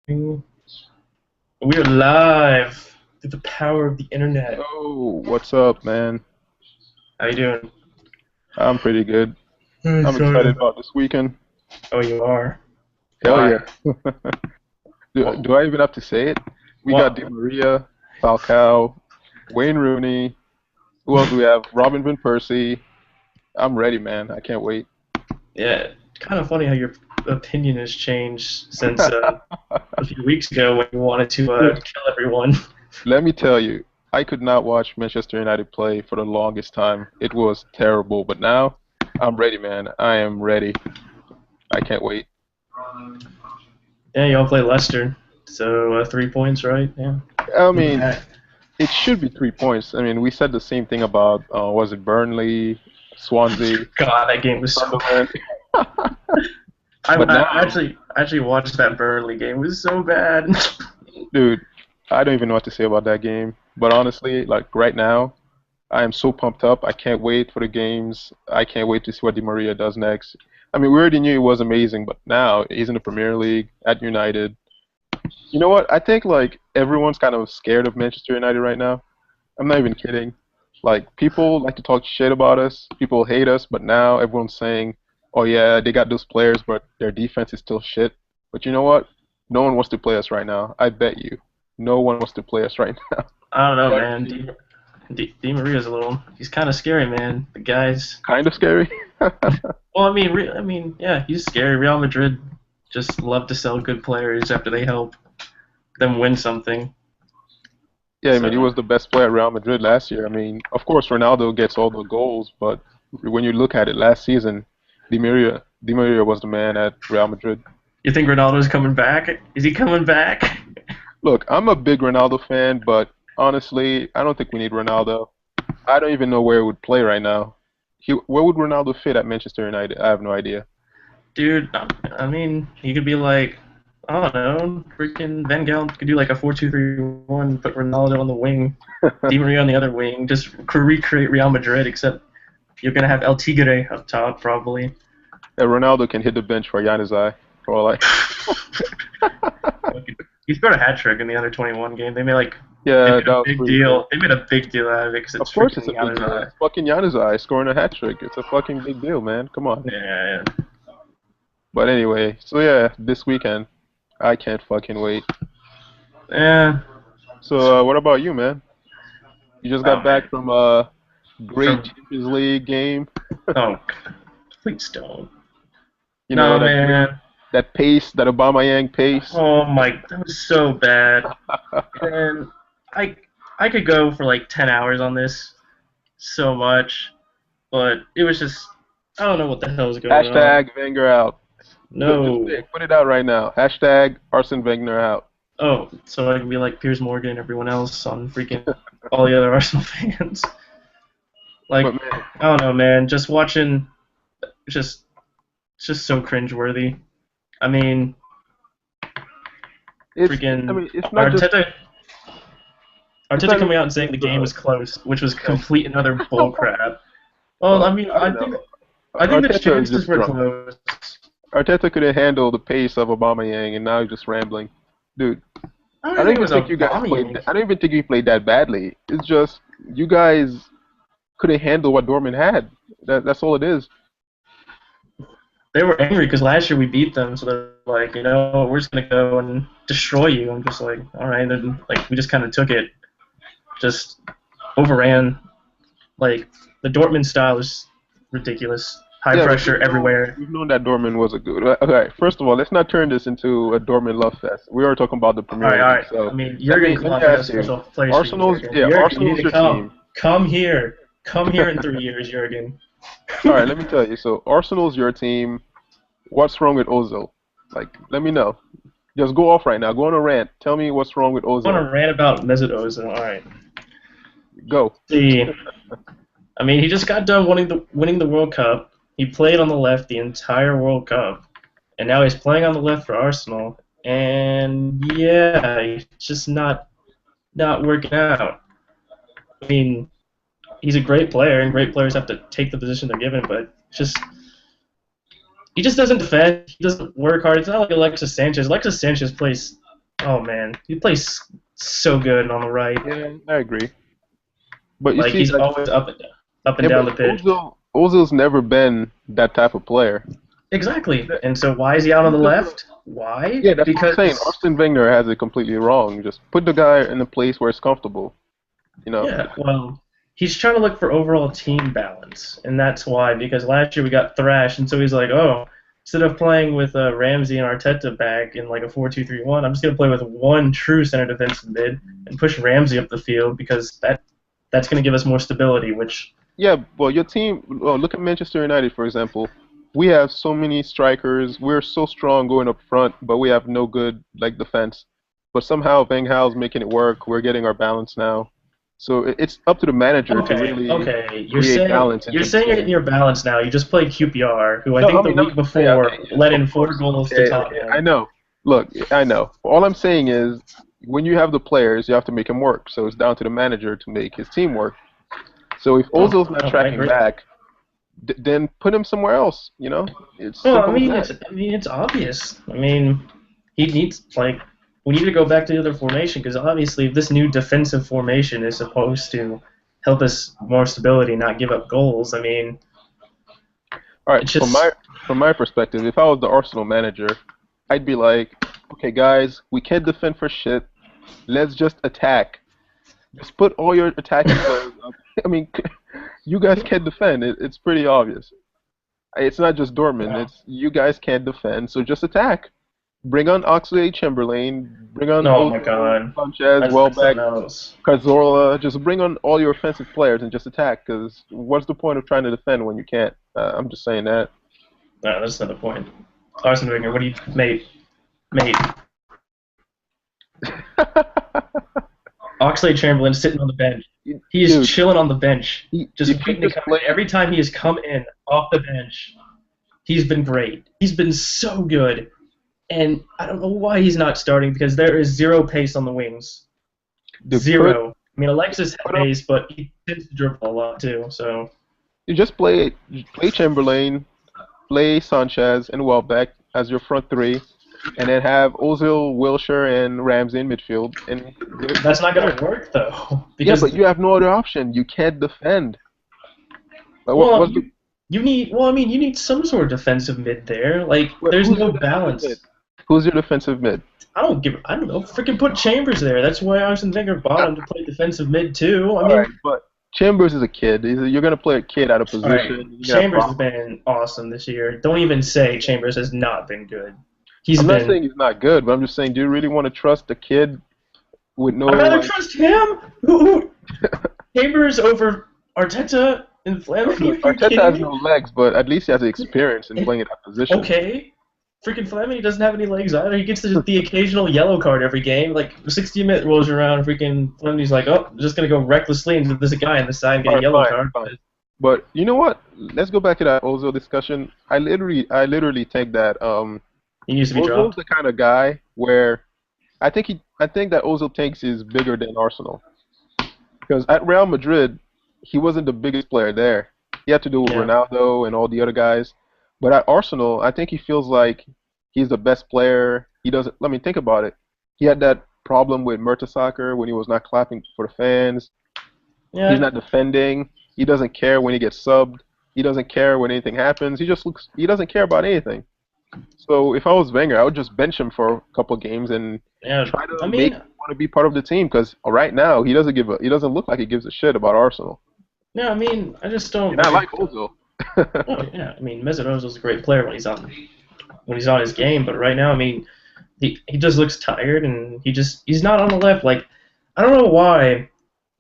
We are live through the power of the internet. Oh, what's up, man? How you doing? I'm pretty good. I'm Sorry. excited about this weekend. Oh, you are. Hell Why? yeah. Do I even have to say it? We got What? Di Maria, Falcao, Wayne Rooney. Who else do we have? Robin Van Persie. I'm ready, man. I can't wait. Yeah, kind of funny how your opinion has changed since a few weeks ago when you wanted to Dude, kill everyone. let me tell you, I could not watch Manchester United play for the longest time. It was terrible, but now I'm ready, man. I am ready. I can't wait. Yeah, y'all play Leicester, so 3 points, right? Yeah. I Not mean, bad. it should be 3 points. I mean, we said the same thing about was it Burnley, Swansea, God, that game was so bad. Sunderland. I, But I now, actually watched that Burnley game. It was so bad. dude, I don't even know what to say about that game. But honestly, like right now, I am so pumped up. I can't wait for the games. I can't wait to see what Di Maria does next. I mean, we already knew he was amazing, but now he's in the Premier League at United. You know what? I think like everyone's kind of scared of Manchester United right now. I'm not even kidding. Like people like to talk shit about us. People hate us, but now everyone's saying, "Oh yeah, they got those players, but their defense is still shit." But you know what? No one wants to play us right now. I bet you. No one wants to play us right now. I don't know, man. Guarantee. Di Maria's a little. He's kind of scary, man. The guy's. Kind of scary. Well, yeah, he's scary. Real Madrid just love to sell good players after they help them win something. Yeah, I mean, he So was the best player at Real Madrid last year. I mean, of course, Ronaldo gets all the goals, but when you look at it last season, Di Maria was the man at Real Madrid. you think Ronaldo's coming back? Is he coming back? Look, I'm a big Ronaldo fan, but honestly, I don't think we need Ronaldo. I don't even know where he would play right now. Where would Ronaldo fit at Manchester United? I have no idea. Dude, I mean, he could be like, I don't know, freaking Van Gaal could do like a 4-2-3-1, put Ronaldo on the wing, Di Maria on the other wing, just recreate Real Madrid, except you're gonna have El Tigre up top probably. Yeah, Ronaldo can hit the bench for Januzaj. For all I. He scored a hat trick in the under 21 game. They Yeah, made that a was big pretty cool. deal. They made a big deal out of it because Of it's course, it's freaking a big deal. Yamazai. It's fucking Januzaj scoring a hat trick. It's a fucking big deal, man. Come on. Yeah, But anyway, so yeah, this weekend, I can't fucking wait. yeah. So, what about you, man? You just Oh got man. back from a great From Champions League game. oh, please don't. You know No that great, man. that pace, that Obama pace. Oh my, that was so bad. And I I could go for like 10 hours on this so much, but it was just I don't know what the hell is going on. Hashtag Wenger out. Just say, No. put it out right now. Hashtag Arsene Wenger out. Oh, so I can be like Piers Morgan and everyone else on freaking all the other Arsenal fans. Like, But man, I don't know, man. Just watching, just, it's just so cringeworthy. I mean, I freaking mean, it's not just, Arteta, it's Arteta not coming even out and saying the just, game was close, which was yeah. complete and utter bullcrap. Well, I mean, I don't know. I think the Arteta is chances just were drunk. close. Arteta couldn't handle the pace of Aubameyang, and now he's just rambling. Dude, I don't I even don't think it even was think you guys Aubameyang. played. I don't even think you played that badly. It's just you guys couldn't handle what Dortmund had. That's all it is. They were angry because last year we beat them, so they're like, we're just gonna go and destroy you. I'm just like, all right, then like we just kind of took it, just overran. Like the Dortmund style is ridiculous, high Yeah, but pressure everywhere. we've known that Dortmund was a good. Okay, first of all, let's not turn this into a Dortmund love fest. We are talking about the All Premier right, all League. right. I So mean, let Jurgen me let me Klopp, I got a ask you, special place for you, Arsenal's Jurgen. yeah, Jurgen, you need Arsenal's to your come. team. Come here in 3 years, Jurgen. All right, let me tell you. So Arsenal's your team. What's wrong with Ozil? Like, let me know. Just go off right now. Go on a rant. Tell me what's wrong with I want Ozil. to rant about Mesut Ozil. All right. Go. See, I mean, he just got done winning the World Cup. He played on the left the entire World Cup, and now he's playing on the left for Arsenal. And yeah, it's just not working out. I mean, he's a great player, and great players have to take the position they're given, but just he just doesn't defend. He doesn't work hard. It's not like Alexis Sanchez. Alexis Sanchez plays. Oh man, he plays so good on the right. Yeah, I agree. But you Like see, he's like, always up and yeah, down but the pitch. Ozil's never been that type of player. Exactly. And so why is he out on the He's just a, left? Why? yeah, that's what I'm saying. Because Arsene Wenger has it completely wrong. Just put the guy in a place where it's comfortable. You know. yeah, well, he's trying to look for overall team balance, and that's why. Because last year we got thrashed, and so he's like, oh, instead of playing with Ramsey and Arteta back in like a 4-2-3-1, I'm just gonna play with one true center defensive mid and push Ramsey up the field because that's gonna give us more stability. Which Yeah, well, your team. Well, look at Manchester United, for example. We have so many strikers. We're so strong going up front, but we have no good like defense. But somehow Van Gaal's making it work. We're getting our balance now. So it's up to the manager to really okay, create balance you're into the saying you're getting team. your balance now. You just played QPR, who I No, I think the mean, week yeah, okay, before yeah, let of in 4 goals to okay, I Tottenham. know. Look, I know. All I'm saying is, when you have the players, you have to make them work. So it's down to the manager to make his team work. So if Oh, Ozil's not oh, I tracking agree. back, then put him somewhere else. You know, it's Well, simple as that. I mean, it's obvious. I mean, he needs like we need to go back to the other formation because obviously, if this new defensive formation is supposed to help us more stability, not give up goals. I mean, All right, it's from just my perspective, if I was the Arsenal manager, I'd be like, okay, guys, we can't defend for shit. Let's just attack. Just put all your attacking players up. I mean, you guys can't defend. It's pretty obvious. It's not just Dortmund. no, It's you guys can't defend, so just attack. Bring on Oxlade-Chamberlain. Bring on oh my Ozil, God, Sanchez, that's Welbeck, something else. Cazorla. Just bring on all your offensive players and just attack. Because what's the point of trying to defend when you can't? I'm just saying that. No, that's not the point. Arsene Wenger, what do you, mate? Oxlade-Chamberlain sitting on the bench. He is Dude, chilling on the bench, just if you waiting to just come in. play, Every time he has come in off the bench, he's been great. He's been so good. And I don't know why he's not starting because there is zero pace on the wings. dude, Zero. I mean, Alexis has put up, pace, but he tends to dribble a lot too. So you just play Chamberlain, play Sanchez and Welbeck as your front three, and then have Ozil, Wilshere, and Ramsey in midfield, and go that's not from there. going to work though, Yeah, because but you have no other option. You can't defend. well, What's the you need well, I mean, you need some sort of defensive mid there. Like, there's who's no your defensive mid? balance. Who's your defensive mid? I don't know. Freaking put Chambers there. That's why Arsene Wenger bought him to play defensive mid too. I All right, mean, but Chambers is a kid. You're gonna play a kid out of all right, position. You're gonna have Chambers has problems. been awesome this year. Don't even say Chambers has not been good. He's I'm not been. saying he's not good, but I'm just saying, do you really want to trust a kid with no I'd rather like? trust him. Who Chambers over Arteta and Flamini? Are Look, you Arteta kidding has me? no legs, but at least he has the experience in It- playing in that position. okay. Freaking Flamini doesn't have any legs either. He gets the occasional yellow card every game. Like 60 minute rolls around, freaking Flamini's like, oh, I'm just gonna go recklessly into this guy on the side and get All a right, yellow fine, card. fine. But you know what? Let's go back to that Ozil discussion. I literally think that He needs to be Ozil's dropped. the kind of guy where I think that Ozil thinks he's bigger than Arsenal. Because at Real Madrid, he wasn't the biggest player there. He had to do with Yeah. Ronaldo and all the other guys. But at Arsenal, I think he feels like he's the best player. He doesn't. Let me think about it. He had that problem with Mertesacker when he was not clapping for the fans. He's Yeah. not defending. He doesn't care when he gets subbed. He doesn't care when anything happens. He just looks. He doesn't care about anything. So if I was Wenger, I would just bench him for a couple games and Yeah. try to I make mean, him want to be part of the team. Because right now he doesn't look like he gives a shit about Arsenal. no, I mean, I just don't And I like. like Ozil. Oh yeah, I mean, Mesut Ozil's a great player when he's on his game, but right now, I mean, he just looks tired and he's not on the left. Like, I don't know why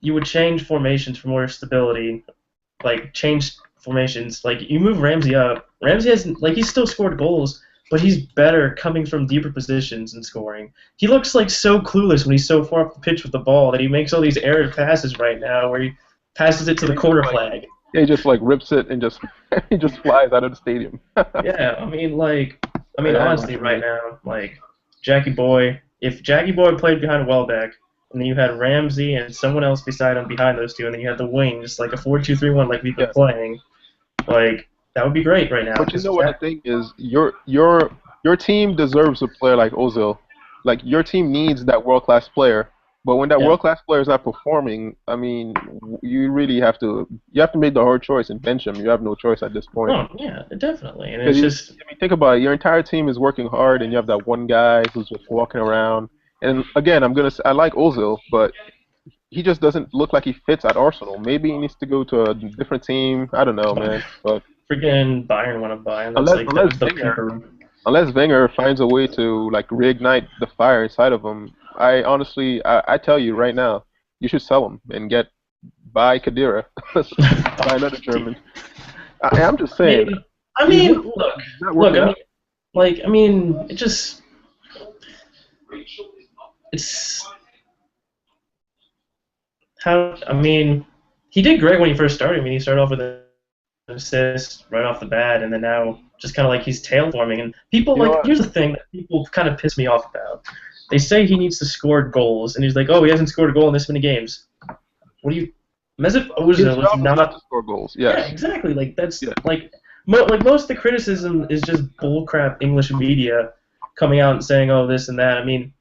you would change formations for more stability, like change formations. Like you move Ramsey up. Ramsey has like he's still scored goals, but he's better coming from deeper positions and scoring. He looks like so clueless when he's so far up the pitch with the ball that he makes all these error passes right now where he passes it to the He just corner like flag. he just like rips it and just he just flies out of the stadium. Yeah, I mean, I know honestly, what you right mean. now, like Jackie Boy, if Jackie Boy played behind Welbeck, and then you had Ramsey and someone else beside him behind those two, and then you had the wings, like a 4-2-3-1, like we've been Yeah. playing, like that would be great right now. But you Because know what the thing is, your team deserves a player like Ozil. Like your team needs that world class player, but when that Yeah. world class player is not performing, I mean, you really have to make the hard choice and bench him. You have no choice at this point. Oh, yeah, definitely. And Because it's just I mean, think about it. Your entire team is working hard, and you have that one guy who's just walking around. And again, I like Ozil, but he just doesn't look like he fits at Arsenal. Maybe he needs to go to a different team. I don't know, man. But freaking Bayern want to buy him. That's unless like unless the Wenger paper. unless Wenger finds a way to like reignite the fire inside of him, I honestly, I tell you right now, you should sell him and buy Kadira, buy another German. I'm just saying, Maybe. I he's mean, not, look, he's not look. working I out. mean, like, I mean, it just it's how. I mean, he did great when he first started. I mean, he started off with an assist right off the bat, and then now just kind of like he's tail forming. And people You know like, what? here's the thing that people kind of piss me off about. They say he needs to score goals, and he's like, oh, he hasn't scored a goal in this many games. What do you? Mesut His Ozil is job is not to not. score goals. Yeah, Yes. exactly. Like that's Yeah. like like most of the criticism is just bullcrap English media coming out and saying, oh, this and that. I mean,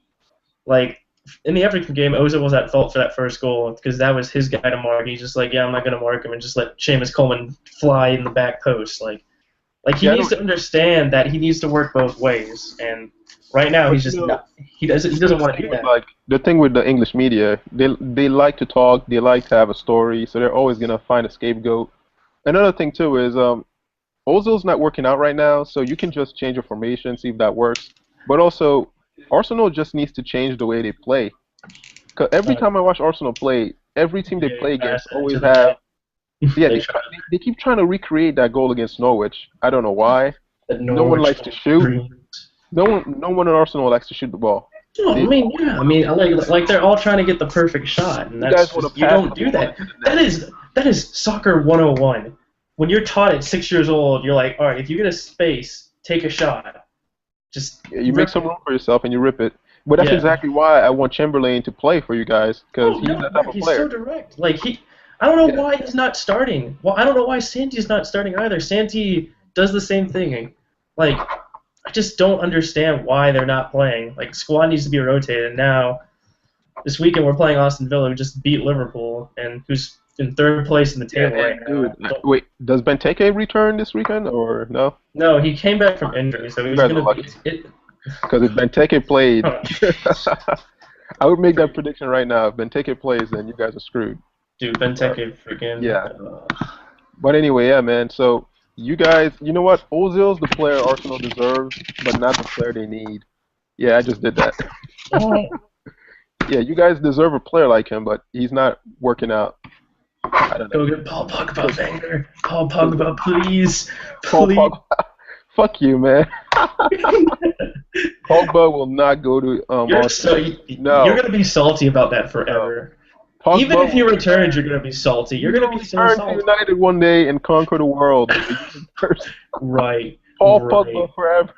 like in the Everton game, Ozil was at fault for that first goal because that was his guy to mark. He's just like, yeah, I'm not gonna mark him and just let Seamus Coleman fly in the back post. Like he Yeah. I needs don't, to understand that he needs to work both ways. And right now but he's just not. He doesn't want to do that. like the thing with the English media, they like to talk, they like to have a story, so they're always gonna find a scapegoat. Another thing too is Ozil's not working out right now, so you can just change your formation, see if that works. But also, Arsenal just needs to change the way they play. 'Cause every Uh, time I watch Arsenal play, every team they yeah, play against pass it to always the have. net. Yeah, They try they keep trying to recreate that goal against Norwich. I don't know why. at No one Norwich. likes to shoot. No one in Arsenal likes to shoot the ball. Well, I They, mean, yeah, I mean, like they're all trying to get the perfect shot, and you guys that's want just to you pass don't the do ball that. into the That net. is soccer 101. When you're taught at 6 years old, you're like, all right, if you get a space, take a shot. Just Yeah, you make rip some it. room for yourself and you rip it. But that's Yeah. exactly why I want Chamberlain to play for you guys, because Oh he's no, that type yeah, of he's so player. direct. Like I don't know Yeah. why he's not starting. Well, I don't know why Santi's not starting either. Santi does the same thing. Like, I just don't understand why they're not playing. Like, squad needs to be rotated. And now, this weekend we're playing Aston Villa, who just beat Liverpool, and who's in third place in the Yeah, table right and dude, now. wait, does Benteke return this weekend or no? No, he came back from injury, so You he's guys are gonna be. lucky. Because if Benteke played, Huh. I would make that prediction right now. If Benteke plays, then you guys are screwed. Dude, But Benteke freaking. yeah. But anyway, yeah, man. So you guys, you know what? Ozil's the player Arsenal deserves, but not the player they need. Yeah, I just did that. Yeah, you guys deserve a player like him, but he's not working out. I don't Go know. get Paul Pogba, Wenger. Paul Because Pogba, please, Paul please. Pogba, fuck you, man. Pogba will not go to You're Arsenal. you're No, gonna be salty about that no. forever. Pogba Even if he will returns, you're gonna be salty. You're He's gonna gonna be so return to salty. United one day and conquer the world. Right, Paul right. Pogba forever.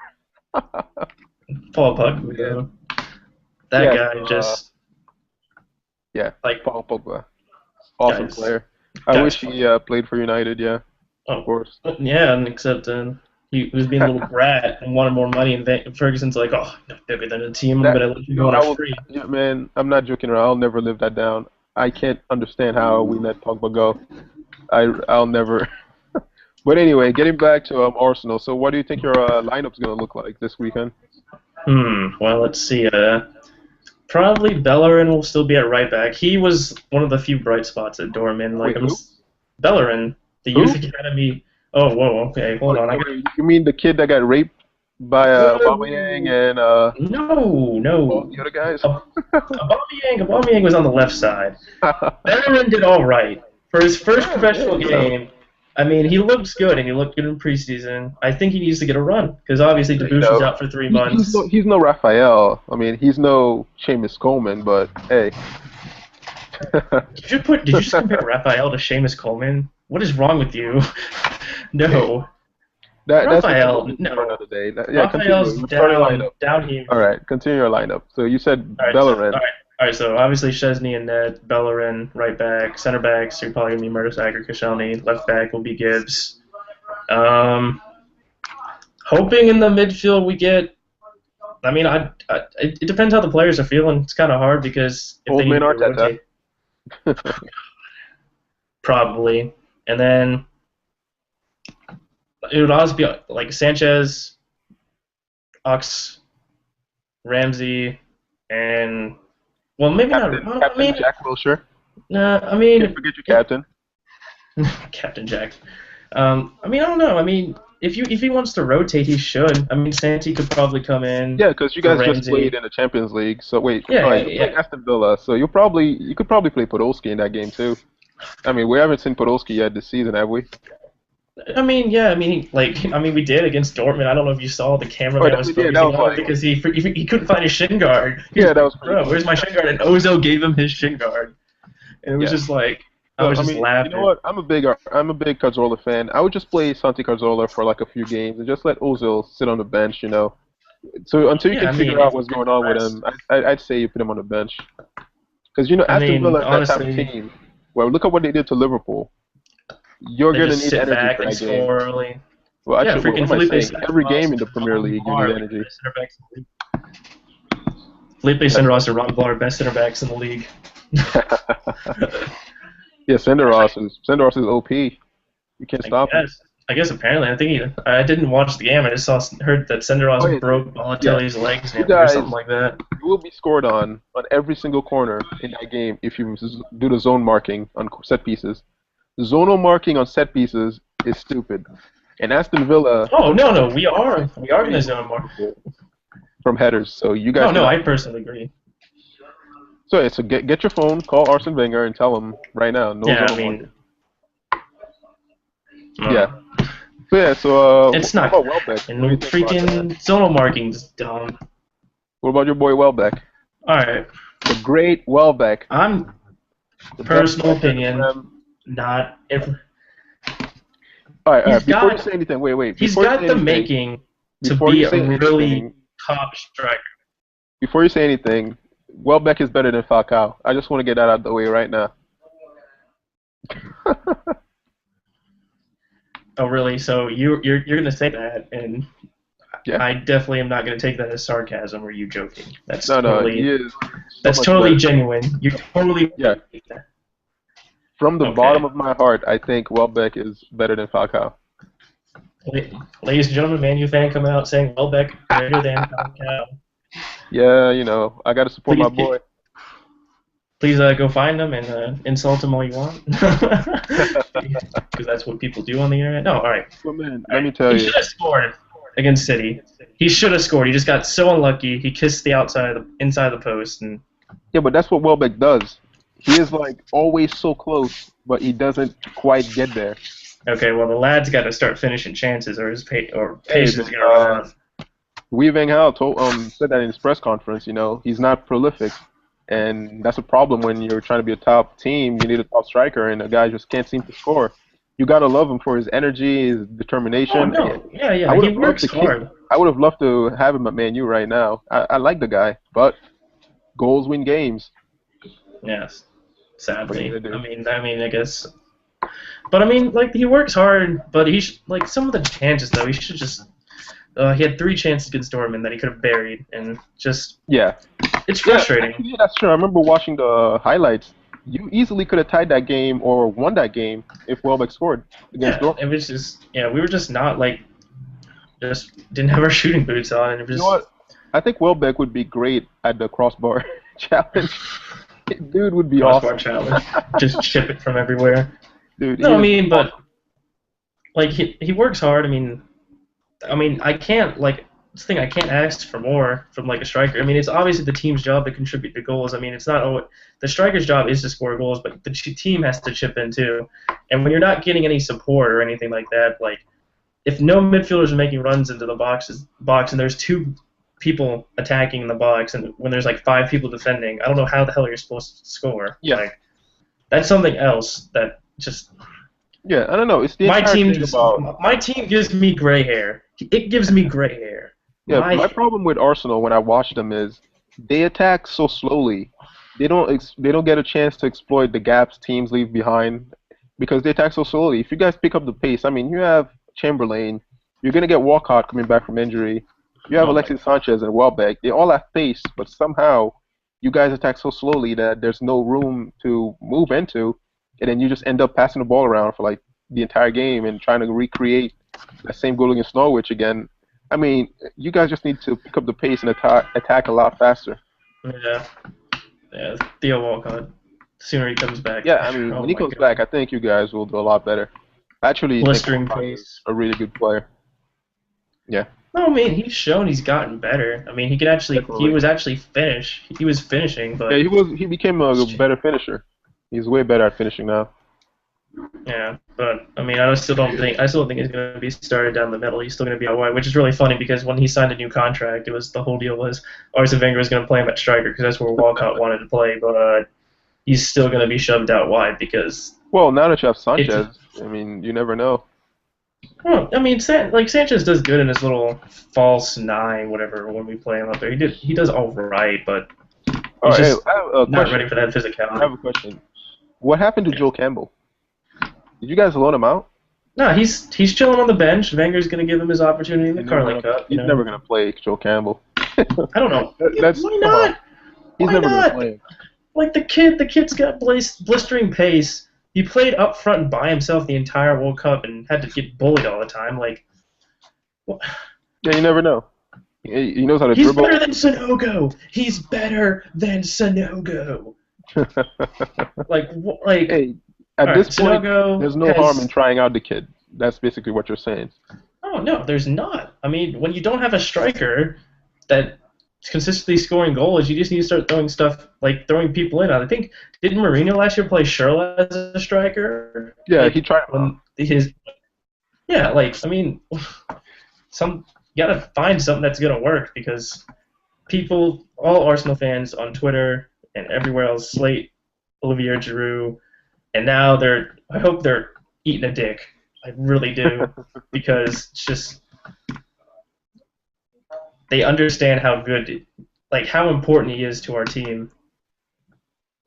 Paul Pogba, Yeah. though. That Yeah, guy so, just yeah, like Paul Pogba, awesome guys. player. I Guys, wish he played for United. Yeah, of oh, course. yeah, and except he was being a little brat and wanted more money, and Ferguson's like, oh, no bigger than a team. I'm That gonna let you no, go on I a will. free. Yeah, man, I'm not joking around. I'll never live that down. I can't understand how we let Pogba go. I'll never. But anyway, getting back to Arsenal. So, what do you think your lineup's gonna look like this weekend? Well, let's see. Probably Bellerin will still be at right back. He was one of the few bright spots at Dortmund. Like Wait, who? Bellerin, the Who? youth academy. Oh, whoa. Okay, hold on. You mean the kid that got raped by Aubameyang and all No. the other guys? Aubameyang was on the left side. Bellerin did all right for his first professional game. I mean, he looks good, and he looked good in preseason. I think he needs to get a run because obviously Debussy's out for 3 months. He's no Raphael. I mean, he's no Seamus Coleman, but hey. Did you just compare Raphael to Seamus Coleman? What is wrong with you? No. That's Raphael, for no. another day. Raphael's continue. Start your lineup. down here. All right, continue your lineup. So you said All right, Bellerin. all right. So obviously Chesney and net, Bellerin, right back, center backs are probably gonna be Mertesacker, Koscielny. Left back will be Gibbs. Hoping in the midfield we get I mean, it depends how the players are feeling. It's kind of hard because if they Old need man to Arteta. rotate, probably, and then it would also be like Sanchez, Ox, Ramsey, and well, maybe not. Captain, I Captain mean, Jack Wilshere. nah, I Can't mean, forget your captain. Captain Jack. I mean, I don't know. I mean, if he wants to rotate, he should. I mean, Santi could probably come in Yeah, because you for guys just played Ramsey. in the Champions League. So wait, Yeah, sorry, yeah, you're playing yeah. Aston Villa, so you could probably play Podolski in that game too. I mean, we haven't seen Podolski yet this season, have we? I mean, yeah. I mean, we did against Dortmund. I don't know if you saw the Oh, cameraman that, was yeah, that focusing was on him like, because he couldn't find his shin guard. He's yeah, that like, was pretty bro, funny. where's my shin guard? And Ozo gave him his shin guard, and it was Yeah. just like I So was I just mean, you know laughing. what? I'm a big Cazorla fan. I would just play Santi Cazorla for like a few games and just let Ozil sit on the bench, you know. So until you Yeah, can I mean, figure out if what's you going can on with rest. him, I'd say you put him on the bench. Because you know I Aston mean, Villa is that type of honestly, team where look at what they did to Liverpool. You're they gonna just need sit energy back for and that game. score early. Well, Yeah, actually, what freaking am I Felipe saying? Every Senderos game in the and Premier Ron League, you need Blar, like the energy. best center backs in the league. Felipe That's Senderos and Ron Blar, best center backs in the league. yeah, Senderos is OP. You can't I stop him. guess. I guess apparently. I didn't watch the game. I just heard that Oh Senderos yeah, broke yeah. Balotelli's legs You nearly or something guys, like that. you will be scored on every single corner in that game if you do the zone marking on set pieces. Zonal marking on set pieces is stupid. And Aston Villa Oh no, is no, we are gonna extremely zone more. capable from headers, so you No, guys no, cannot. I personally agree. So yeah, so get your phone, call Arsene Wenger, and tell him right now, no Yeah, I zonal mean, marking. Yeah. So yeah, it's how not. about Welbeck? And What do you think about that? freaking zonal marking's dumb. What about your boy Welbeck? All right, The great Welbeck, I'm the best personal striker in the opinion, Prem. not if All right, all he's right. Before you got say anything, wait. he's Before you got say the anything, making to before you be a say really anything, top striker. before you say anything, Welbeck is better than Falcao. I just want to get that out of the way right now. Oh, really? So you're gonna say that, and Yeah. I definitely am not gonna take that as sarcasm. Or you joking? That's No, he totally is so that's much totally better. genuine. You totally Yeah. From the okay. bottom of my heart, I think Welbeck is better than Falcao. Ladies and gentlemen, Man U fan coming out saying Welbeck greater than Falcao. Yeah, you know, I got to support my Please, boy. please go find him and insult him all you want, because that's what people do on the internet. No, all right. But man, All let right. me tell He you. should have scored against City. He should have scored. He just got so unlucky. He kissed the inside of the post, and Yeah, but that's what Welbeck does. He is like always so close, but he doesn't quite get there. okay, well the lad's got to start finishing chances, or his Hey, patience is man, gonna run off. Wee Van Gaal said that in his press conference. You know, he's not prolific, and that's a problem when you're trying to be a top team. You need a top striker, and a guy just can't seem to score. You gotta love him for his energy, his Oh determination. no, yeah, I yeah, would he have loved works to keep. hard. I would have loved to have him at Man U right now. I like the guy, but goals win games. Yes, What are you sadly. gonna do? I guess. But I mean, like he works hard, but like some of the chances though, he should just. He had 3 chances against Dortmund that he could have buried, and just Yeah, it's yeah, frustrating. actually, yeah, that's true. I remember watching the highlights. You easily could have tied that game or won that game if Welbeck scored against Yeah, Dortmund. it was just we were just not like just didn't have our shooting boots on, and it You know was what? I think Welbeck would be great at the crossbar challenge. Dude would be crossbar awesome. challenge, just chip it from everywhere. Dude, he No, I is mean, but awesome. like he works hard. I mean, I can't like this thing. I can't ask for more from like a striker. I mean, it's obviously the team's job to contribute to goals. I mean, it's not the striker's job is to score goals, but the team has to chip in too. And when you're not getting any support or anything like that, like if no midfielders are making runs into the box and there's 2 people attacking in the box, and when there's like 5 people defending, I don't know how the hell you're supposed to score. Yeah. Like that's something else that just Yeah, I don't know. It's the my entire team thing about. my team gives me gray hair. It gives me gray hair. Yeah, my problem with Arsenal when I watch them is they attack so slowly. They don't get a chance to exploit the gaps teams leave behind because they attack so slowly. If you guys pick up the pace, I mean, you have Chamberlain, you're gonna get Walcott coming back from injury. You have Oh my Alexis god. Sanchez and Welbeck. They all have pace, but somehow you guys attack so slowly that there's no room to move into, and then you just end up passing the ball around for like the entire game and trying to recreate that same goal against Norwich again. I mean, you guys just need to pick up the pace and attack a lot faster. Yeah. Yeah. Theo Walcott. The sooner he comes back, the Yeah, I better. mean, Oh when he my comes back, god. I think you guys will do a lot better. I actually think Blistering Walcott is pace. a really good player. Yeah, No, I mean he's shown he's gotten better. I mean he can actually he definitely. was actually finish. He was finishing, Yeah, but he became a better finisher. He's way better at finishing now. yeah. But I mean I still don't think he's gonna be started down the middle. He's still gonna be out wide, which is really funny because when he signed a new contract, it was the whole deal was Arsene Wenger was gonna play him at striker because that's where Walcott wanted to play, but he's still gonna be shoved out wide because Well, now that you have it's Sanchez, I mean, you never know. well, I mean, like Sanchez does good in his little false nine, whatever. When we play him up there, he does all right, but All he's right, hey, just I have a not question. ready for that I have physicality. a question. What happened to Yeah. Joe Campbell? Did you guys loan him out? No, he's chilling on the bench. Wenger's gonna give him his opportunity in the Carling Cup. He's never gonna play Joe Campbell. I don't know. Yeah, That's why come on. not? He's Why never gonna not? play him. Like the kid's got blistering pace. He played up front by himself the entire World Cup and had to get bullied all the time. Like, wh- Yeah, you never know. He knows how to he's dribble. better than Sanogo. He's better than Sanogo. Like, Hey, at all right, this point, Sanogo there's no harm in has. trying out the kid. That's basically what you're saying. Oh no, there's not. I mean, when you don't have a striker that consistently scoring goals, you just need to start throwing stuff like throwing people in. I think didn't Mourinho last year play Schürrle as a striker? Yeah, he Like tried him out. when his yeah, like I mean, some you gotta find something that's gonna work because people, all Arsenal fans on Twitter and everywhere else, slate Olivier Giroud, and now I hope they're eating a dick. I really do because it's just they understand how good, like how important he is to our team.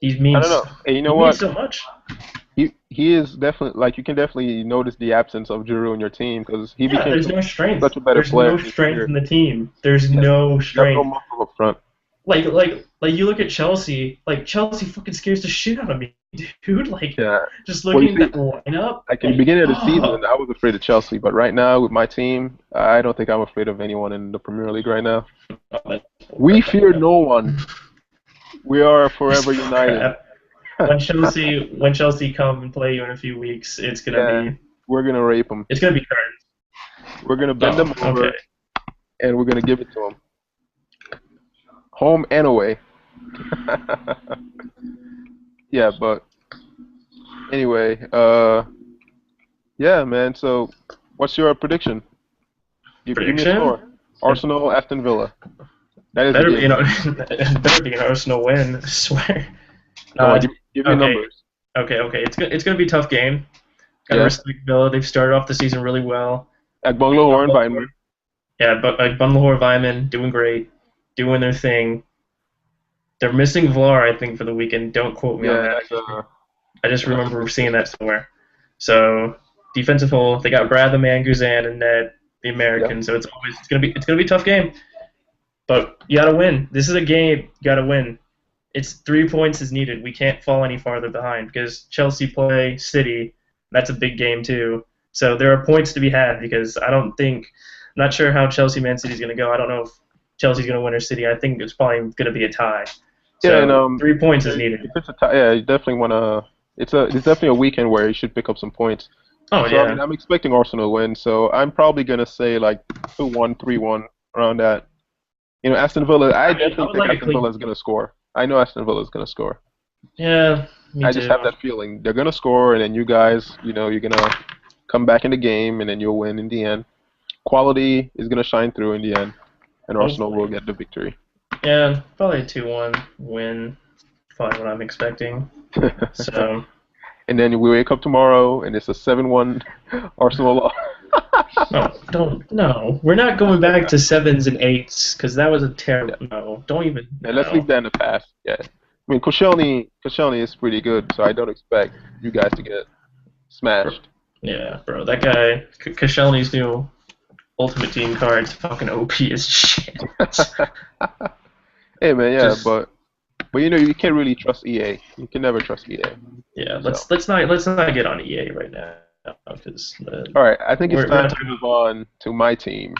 He I don't means know. Hey, you he know means what? so much. He is definitely like you can definitely notice the absence of Giroud in your team because he Yeah, became there's no strength. such a better There's player no this strength year. in the team. There's Yeah, no you have no strength. muscle up front. Like you look at Chelsea. Like Chelsea fucking scares the shit out of me, dude. Like Yeah. just Well, you looking see, at that lineup. like in the Like beginning of the season, oh, I was afraid of Chelsea, but right now with my team, I don't think I'm afraid of anyone in the Premier League right now. that's We fear no one. We are forever united. crap. When Chelsea come and play you in a few weeks, Yeah, we're gonna rape them. it's gonna be curtains. We're gonna bend them Oh, okay. over, and we're gonna give it to them, home and away. Yeah, but anyway, yeah, man. So, what's your prediction? Give me a Prediction? score. Arsenal, Aston Villa. That is the Better game. you know, it better be an Arsenal win. I swear. Come on, Uh, give me okay, numbers. okay. It's gonna be a tough game. Gotta Yeah, respect Villa. They've started off the season really well. Agbonlo or Weimann. Yeah, but like Bundelhor, Vyman doing great, doing their thing. They're missing Vlar, I think, for the weekend. Don't quote me on Yeah, that. that's I just that's a remember big seeing miss. that somewhere. So defensive hole. They got Brad the Man, Guzan, and Ned, the Yeah. American. So it's gonna be a tough game. But you gotta win. This is a game you gotta win. It's 3 points is needed. We can't fall any farther behind because Chelsea play City. That's a big game too. So there are points to be had because I'm not sure how Chelsea Man City's gonna go. I don't know if Chelsea's gonna win or City. I think it's probably gonna be a tie. Yeah, and So 3 points is if needed. it's a tie, yeah, you definitely wanna. It's definitely a weekend where you should pick up some points. Oh So I mean, yeah. I'm expecting Arsenal to win. So I'm probably gonna say like 2-1, 3-1 around that. You know, Aston Villa. I I mean, I definitely would think like a Aston Villa clean. is gonna score. I know Aston Villa is gonna score. Yeah, me I just too. have that feeling they're gonna score, and then you guys, you know, you're gonna come back in the game, and then you'll win in the end. Quality is gonna shine through in the end, and Arsenal will Hopefully. get the victory. Yeah, probably a 2-1 win. Probably what I'm expecting. So And then we wake up tomorrow, and it's a 7-1 Arsenal loss. no, don't no. We're not going back to sevens and eights because that was a Yeah. terrible. No, don't even. And let's No. leave that in the past. Yeah. I mean, Koscielny is pretty good, so I don't expect you guys to get Bro, smashed. yeah, bro. That guy, Koscielny's new. Ultimate Team card's fucking OP as shit. Hey man, yeah, Just but you know you can't really trust EA. You can never trust EA. yeah, So let's not get on EA right now because all right, I think it's we're time not to talking. move on to my team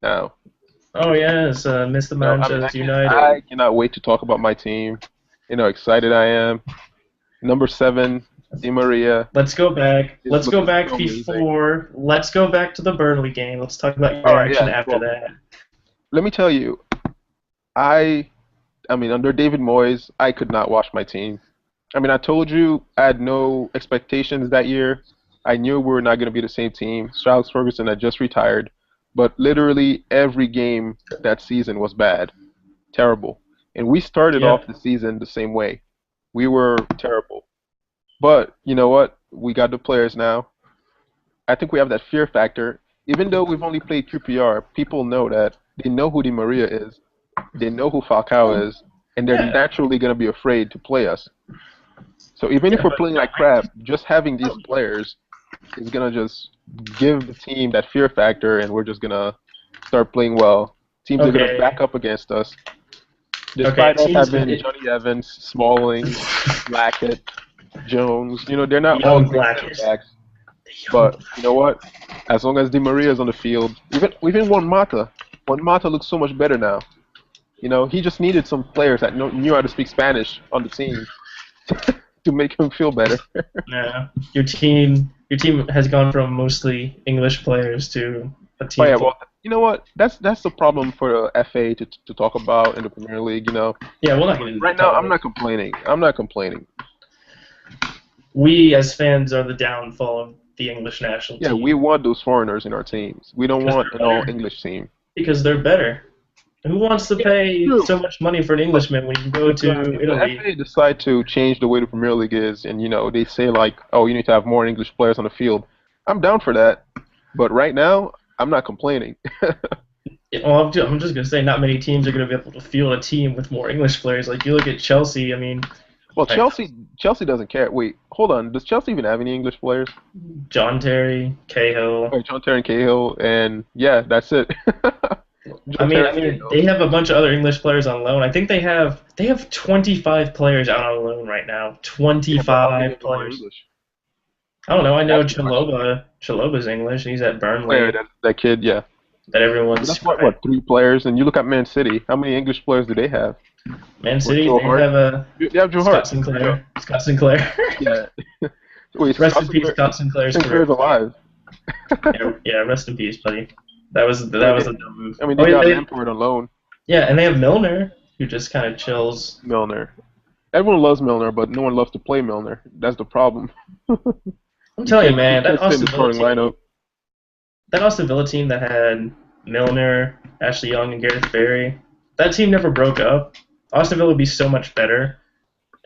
now. Oh yes, Mr. You know, I mean, Manchester I United. cannot wait to talk about my team. You know, excited I am. Number 7, Di Maria Let's go back. is Let's go looking back so amazing. before. Let's go back to the Burnley game. Let's talk about your All right, reaction yeah. after Well, that. let me tell you, I I mean, under David Moyes, I could not watch my team. I mean, I told you I had no expectations that year. I knew we were not going to be the same team. Sir Alex Ferguson had just retired, but literally every game that season was bad, terrible. And we started off Yep. the season the same way. We were terrible. But you know what? We got the players now. I think we have that fear factor. Even though we've only played QPR, people know that they know who Di Maria is, they know who Falcao is, and they're Yeah. naturally going to be afraid to play us. So even if Yeah, we're but playing like crap, just having these players is going to just give the team that fear factor, and we're just going to start playing well. Teams are going to back okay. up against us, Okay. despite us Teams. having Johnny Evans, Smalling, Blackett, Jones. You know, they're not all Young great center Blackish. backs. Young. But you know what? As long as Di Maria is on the field, even Juan Mata looks so much better now. You know, he just needed some players that knew how to speak Spanish on the team to make him feel better. Yeah. Your team has gone from mostly English players to a Oh team yeah, full. well, you know what? That's the problem for FA to talk about in the Premier League. You know, Yeah, we'll not get but into right now talking I'm about. not complaining. I'm not complaining. We as fans are the downfall of the English national Yeah, we team want those foreigners in our teams. We don't because want they're an all better. English team. Because they're better. Who wants to Yeah, pay true. so much money for an But Englishman when you can go to if the Italy? FA decide to change the way the Premier League is, and you know they say like, oh, you need to have more English players on the field, I'm down for that. But right now, I'm not complaining. Well, I'm just gonna say not many teams are gonna be able to field a team with more English players. Like you look at Chelsea. I mean, Well, like Chelsea doesn't care. Wait, hold on. Does Chelsea even have any English players? John Terry, Cahill. Like John Terry and Cahill, and yeah, that's it. I John mean, Terry I and mean, Cahill. they have a bunch of other English players on loan. I think they have 25 players out on loan right now. Yeah, but how many 25 of them are players. English? I don't know. I know That's the question. Chaloba's English, and he's at Oh, yeah, Burnley. that kid, yeah. That But everyone's that's what 3 players, and you look at Man City. How many English players do they have? Man What, City. Joe They Hart? have a They have Joe Scott Hart. Yeah. Sinclair. Scott Sinclair. Yeah. Wait, Rest in peace, Scott Sinclair's Sinclair's career. alive. Yeah, yeah, rest in peace, buddy. That I mean, was a dumb move. they Oh, yeah, got Lampard on loan. yeah, and they have Milner, who just kind of chills. Milner. Everyone loves Milner, but no one loves to play Milner. That's the problem. I'm telling you, You man, can't stay in the starting lineup. That Austin Villa team that had Milner, Ashley Young, and Gareth Barry, that team never broke up. Austin Villa would be so much better,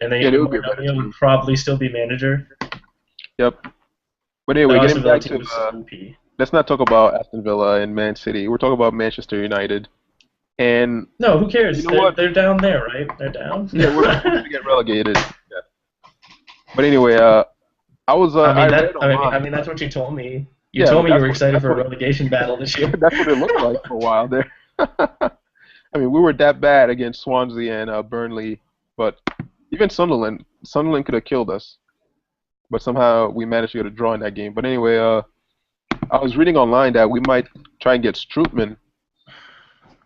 and Yeah, they would be a better Mourinho would team. probably still be manager. Yep. But That anyway, getting Austin Villa back team to was so OP. let's not talk about Aston Villa and Man City. We're talking about Manchester United. And No, who you cares? know They're what? they're down there, right? They're down. Yeah, we're gonna get relegated. Yeah. But anyway, I read I online. mean that's what you told me. You Yeah, told but me you were excited for a it relegation battle this year. that's what it looked like for a while there. I mean, we were that bad against Swansea and Burnley, but even Sunderland could have killed us. But somehow we managed to get a draw in that game. But anyway, I was reading online that we might try and get Strootman,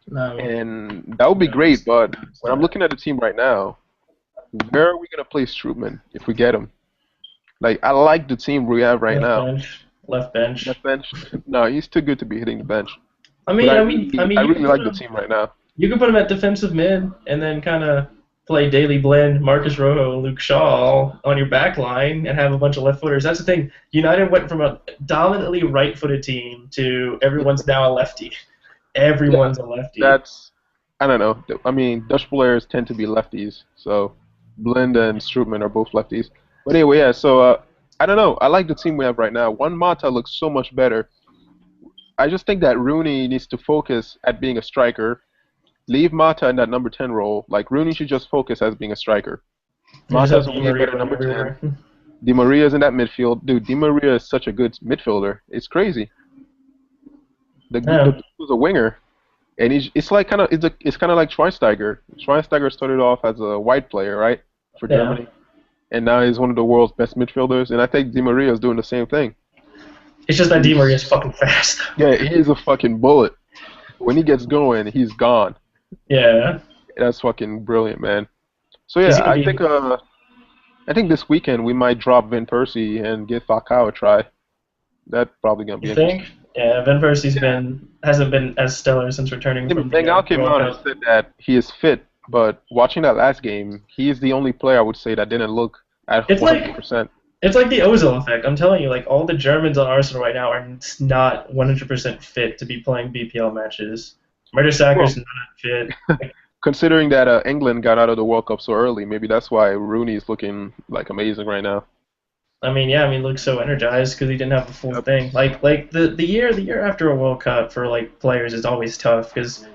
No, and that would be no, great. But it's when I'm not. looking at the team right now, where are we gonna place Strootman if we get him? Like, I like the team we have right Left now. bench, left bench. Left bench? No, he's too good to be hitting the bench. I But mean, I mean, I really like the team right now. you can put him at defensive mid, and then kind of play daily blend Marcus Rojo and Luke Shaw on your back line, and have a bunch of left footers. That's the thing. United went from a dominantly right-footed team to everyone's now a lefty. Yeah, Everyone's a lefty. that's I don't know. I mean, Dutch players tend to be lefties, so Blind and Strootman are both lefties. But anyway, yeah. So I don't know. I like the team we have right now. Juan Mata looks so much better. I just think that Rooney needs to focus at being a striker. Leave Mata in that number 10 role. Like Rooney should just focus as being a striker. You just Mata's have a Di way Maria better run number 10. everywhere. Di Maria's in that midfield. Dude, Di Maria is such a good midfielder. It's crazy. The dude was a winger, and it's kind of like Schweinsteiger. Schweinsteiger started off as a white player, right, for Yeah. Germany, and now he's one of the world's best midfielders. And I think Di Maria is doing the same thing. It's just that Di Maria is fucking fast. Yeah, he is a fucking bullet. When he gets going, he's gone. Yeah. That's fucking brilliant, man. So He's yeah, gonna be. I think this weekend we might drop Van Persie and give Falcao a try. That's probably gonna be You interesting. think? Yeah, Van Persie's Yeah. hasn't been as stellar since returning from the Bengal came World out and Cup. said that he is fit, but watching that last game, he is the only player I would say that didn't look at It's like 100%. it's like the Ozil effect. I'm telling you, like all the Germans on Arsenal right now are not 100% fit to be playing BPL matches. Mertesacker's Well, not fit. considering that England got out of the World Cup so early, maybe that's why Rooney is looking like amazing right now. I mean, yeah, I mean, looks so energized because he didn't have a full Yep. thing. Like the year after a World Cup for like players is always tough because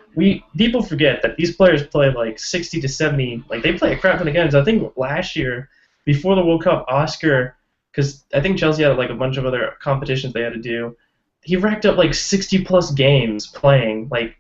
people forget that these players play like 60 to 70. Like they play a crap ton of games. I think last year before the World Cup, Oscar, because I think Chelsea had like a bunch of other competitions they had to do. He racked up like 60 plus games playing like,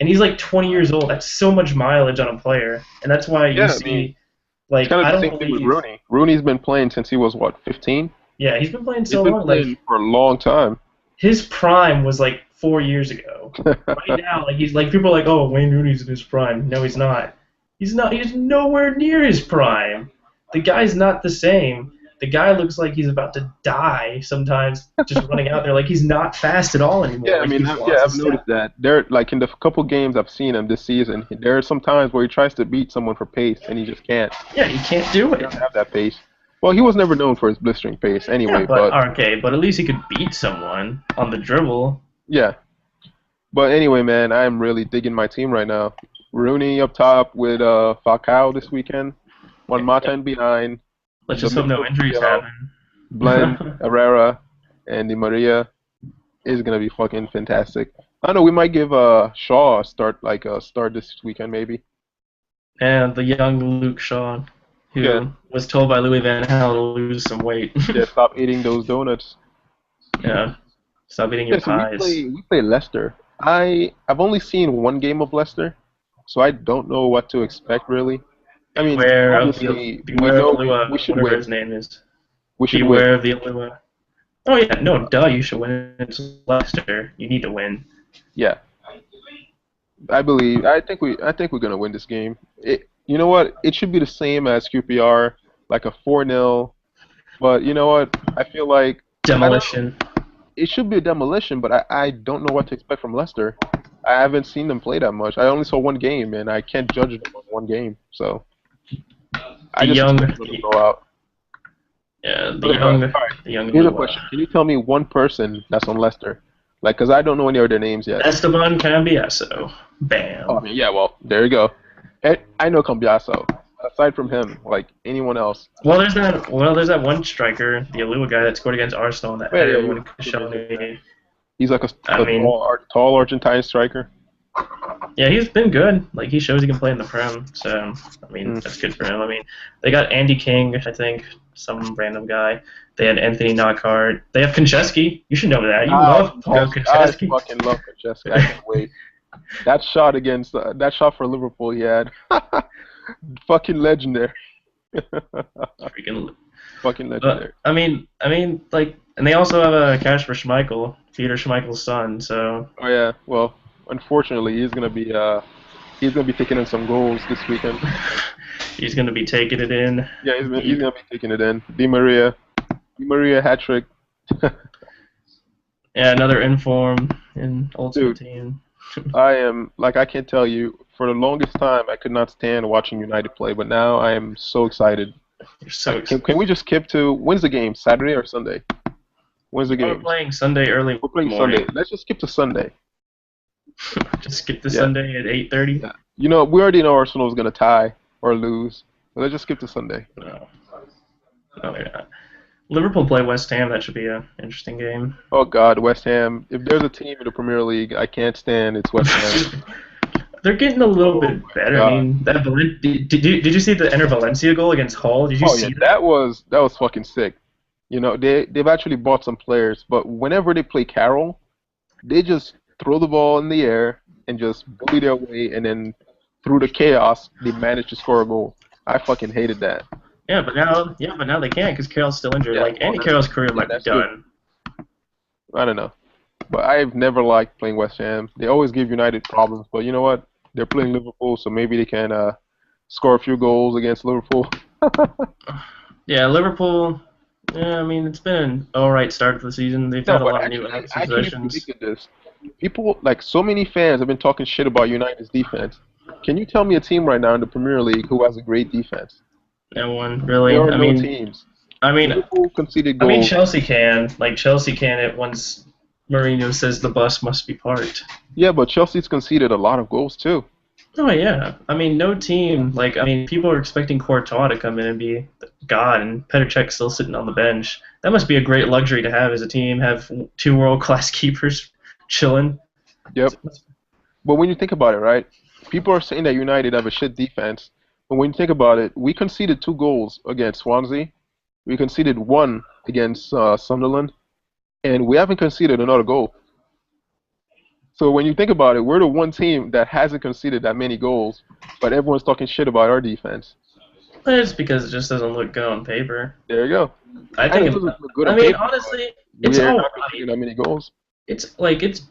and he's like 20 years old. That's so much mileage on a player, and that's why you Yeah, I mean, see it's like kind of I the don't same thing with believe. Rooney. Rooney's been playing since he was what, 15? Yeah, he's been playing He's so been long. Like playing for a long time. his prime was like 4 years ago. Right now, like he's like people are like, oh, Wayne Rooney's in his prime. No, he's not. He's not. He's nowhere near his prime. The guy's not the same. The guy looks like he's about to die sometimes, just running out there. Like he's not fast at all anymore. Yeah, I Like mean, he's yeah, lost I've his noticed step. that. There, like in the couple games I've seen him this season, there are some times where he tries to beat someone for pace and he just can't. Yeah, he can't do He it. doesn't have that pace. Well, he was never known for his blistering pace Yeah, anyway, but but okay, but at least he could beat someone on the dribble. yeah. But anyway, man, I am really digging my team right now. Rooney up top with Falcao this weekend. Juan Mata in behind. Let's The just hope no midfield injuries trio, happen. Blend, Herrera, and Di Maria is gonna be fucking fantastic. I don't know. We might give Shaw a start this weekend maybe. And the young Luke Shaw, Yeah, who was told by Louis Van Gaal to lose some weight. yeah. Stop eating those donuts. Yeah, stop eating Yeah, your so we pies. play Leicester. I've only seen one game of Leicester, so I don't know what to expect really. I mean, obviously we Beware of know we Alua, should whatever win. his name is. We should win. Beware of the Alua. Oh yeah, no, duh, you should win. It's Leicester. You need to win. Yeah, I believe. I think we're gonna win this game. You know what? It should be the same as QPR, like a 4-0. But you know what? I feel like I don't know. Demolition. It should be a demolition, but I don't know what to expect from Leicester. I haven't seen them play that much. I only saw one game, and I can't judge them on one game. So The I just young, expect them to go out. yeah, Okay, all right. the young Here's a Alua. question. Can you tell me one person that's on Leicester? Like, cause I don't know any of their names yet. Esteban Cambiaso. Oh, I Bam. mean, yeah. Well, there you go. I know Cambiaso. Aside from him, like anyone else. Well, there's that one striker, the Alua guy that scored against Arsenal in that Oh, yeah, yeah, header he when was a good man, man. Koscielny. He's like I a mean, tall Argentine striker. yeah, he's been good. Like he shows he can play in the Prem. So I mean, Mm. that's good for him. I mean, they got Andy King, I think, some random guy. They had Anthony Knockhart. They have Konchesky. You should know that. You love Paul I Konchesky. fucking love Francesca. I can't wait. That shot for Liverpool he had, fucking legendary. Freaking. Fucking legendary. Like, and they also have a Casper Schmeichel, Peter Schmeichel's son. So Oh yeah. Well, unfortunately, he's gonna be taking in some goals this weekend. he's gonna be taking it in. Yeah, he's gonna be taking it in. Di Maria hat trick. Yeah, another inform in Ultimate Dude, Team. I can't tell you. For the longest time, I could not stand watching United play, but now I am so excited. You're so excited. Can we just skip to when's the game? Saturday or Sunday? When's the We're game? playing Sunday early We're playing morning. Sunday. Let's just skip to Sunday. Just skip the Yeah. Sunday at 8:30. Yeah. You know, we already know Arsenal's gonna tie or lose. So let's just skip to Sunday. No, no, they're not. Liverpool play West Ham. That should be an interesting game. Oh God, West Ham. If there's a team in the Premier League I can't stand, it's West Ham. They're getting a little Oh bit my better. God. I mean, did you see the Enter Valencia goal against Hull? Did you Oh see yeah, that? that was fucking sick. You know, they've actually bought some players, but whenever they play Carroll, they just throw the ball in the air and just bully their way, and then through the chaos, they managed to score a goal. I fucking hated that. but now they can't because Carroll's still injured. Yeah, Like well, Andy Carroll's career yeah, might be that's good. done. I don't know. But I've never liked playing West Ham. They always give United problems, but you know what? They're playing Liverpool, so maybe they can score a few goals against Liverpool. Yeah, Liverpool. Yeah, I mean it's been an alright start to the season. They've No, had a but lot of new actually, I actually acquisitions. predicted this. People, like so many fans, have been talking shit about United's defense. Can you tell me a team right now in the Premier League who has a great defense? No one There really. are no teams. I mean, Liverpool conceded I mean goals. Chelsea can. Like Chelsea can it once Mourinho says the bus must be parked. Yeah, but Chelsea's conceded a lot of goals too. Oh yeah. I mean, no team. Like I mean, people are expecting Courtois to come in and be God, and Petr Cech's still sitting on the bench. That must be a great luxury to have as a team. Have two world-class keepers chilling. Yep. But when you think about it, right? People are saying that United have a shit defense. But when you think about it, we conceded 2 goals against Swansea. We conceded one against Sunderland, and we haven't conceded another goal. So when you think about it, we're the one team that hasn't conceded that many goals, but everyone's talking shit about our defense. It's because it just doesn't look good on paper. There you go. I And think it doesn't look good I on mean, paper, but honestly, it's we're all not right. conceding that many goals. It's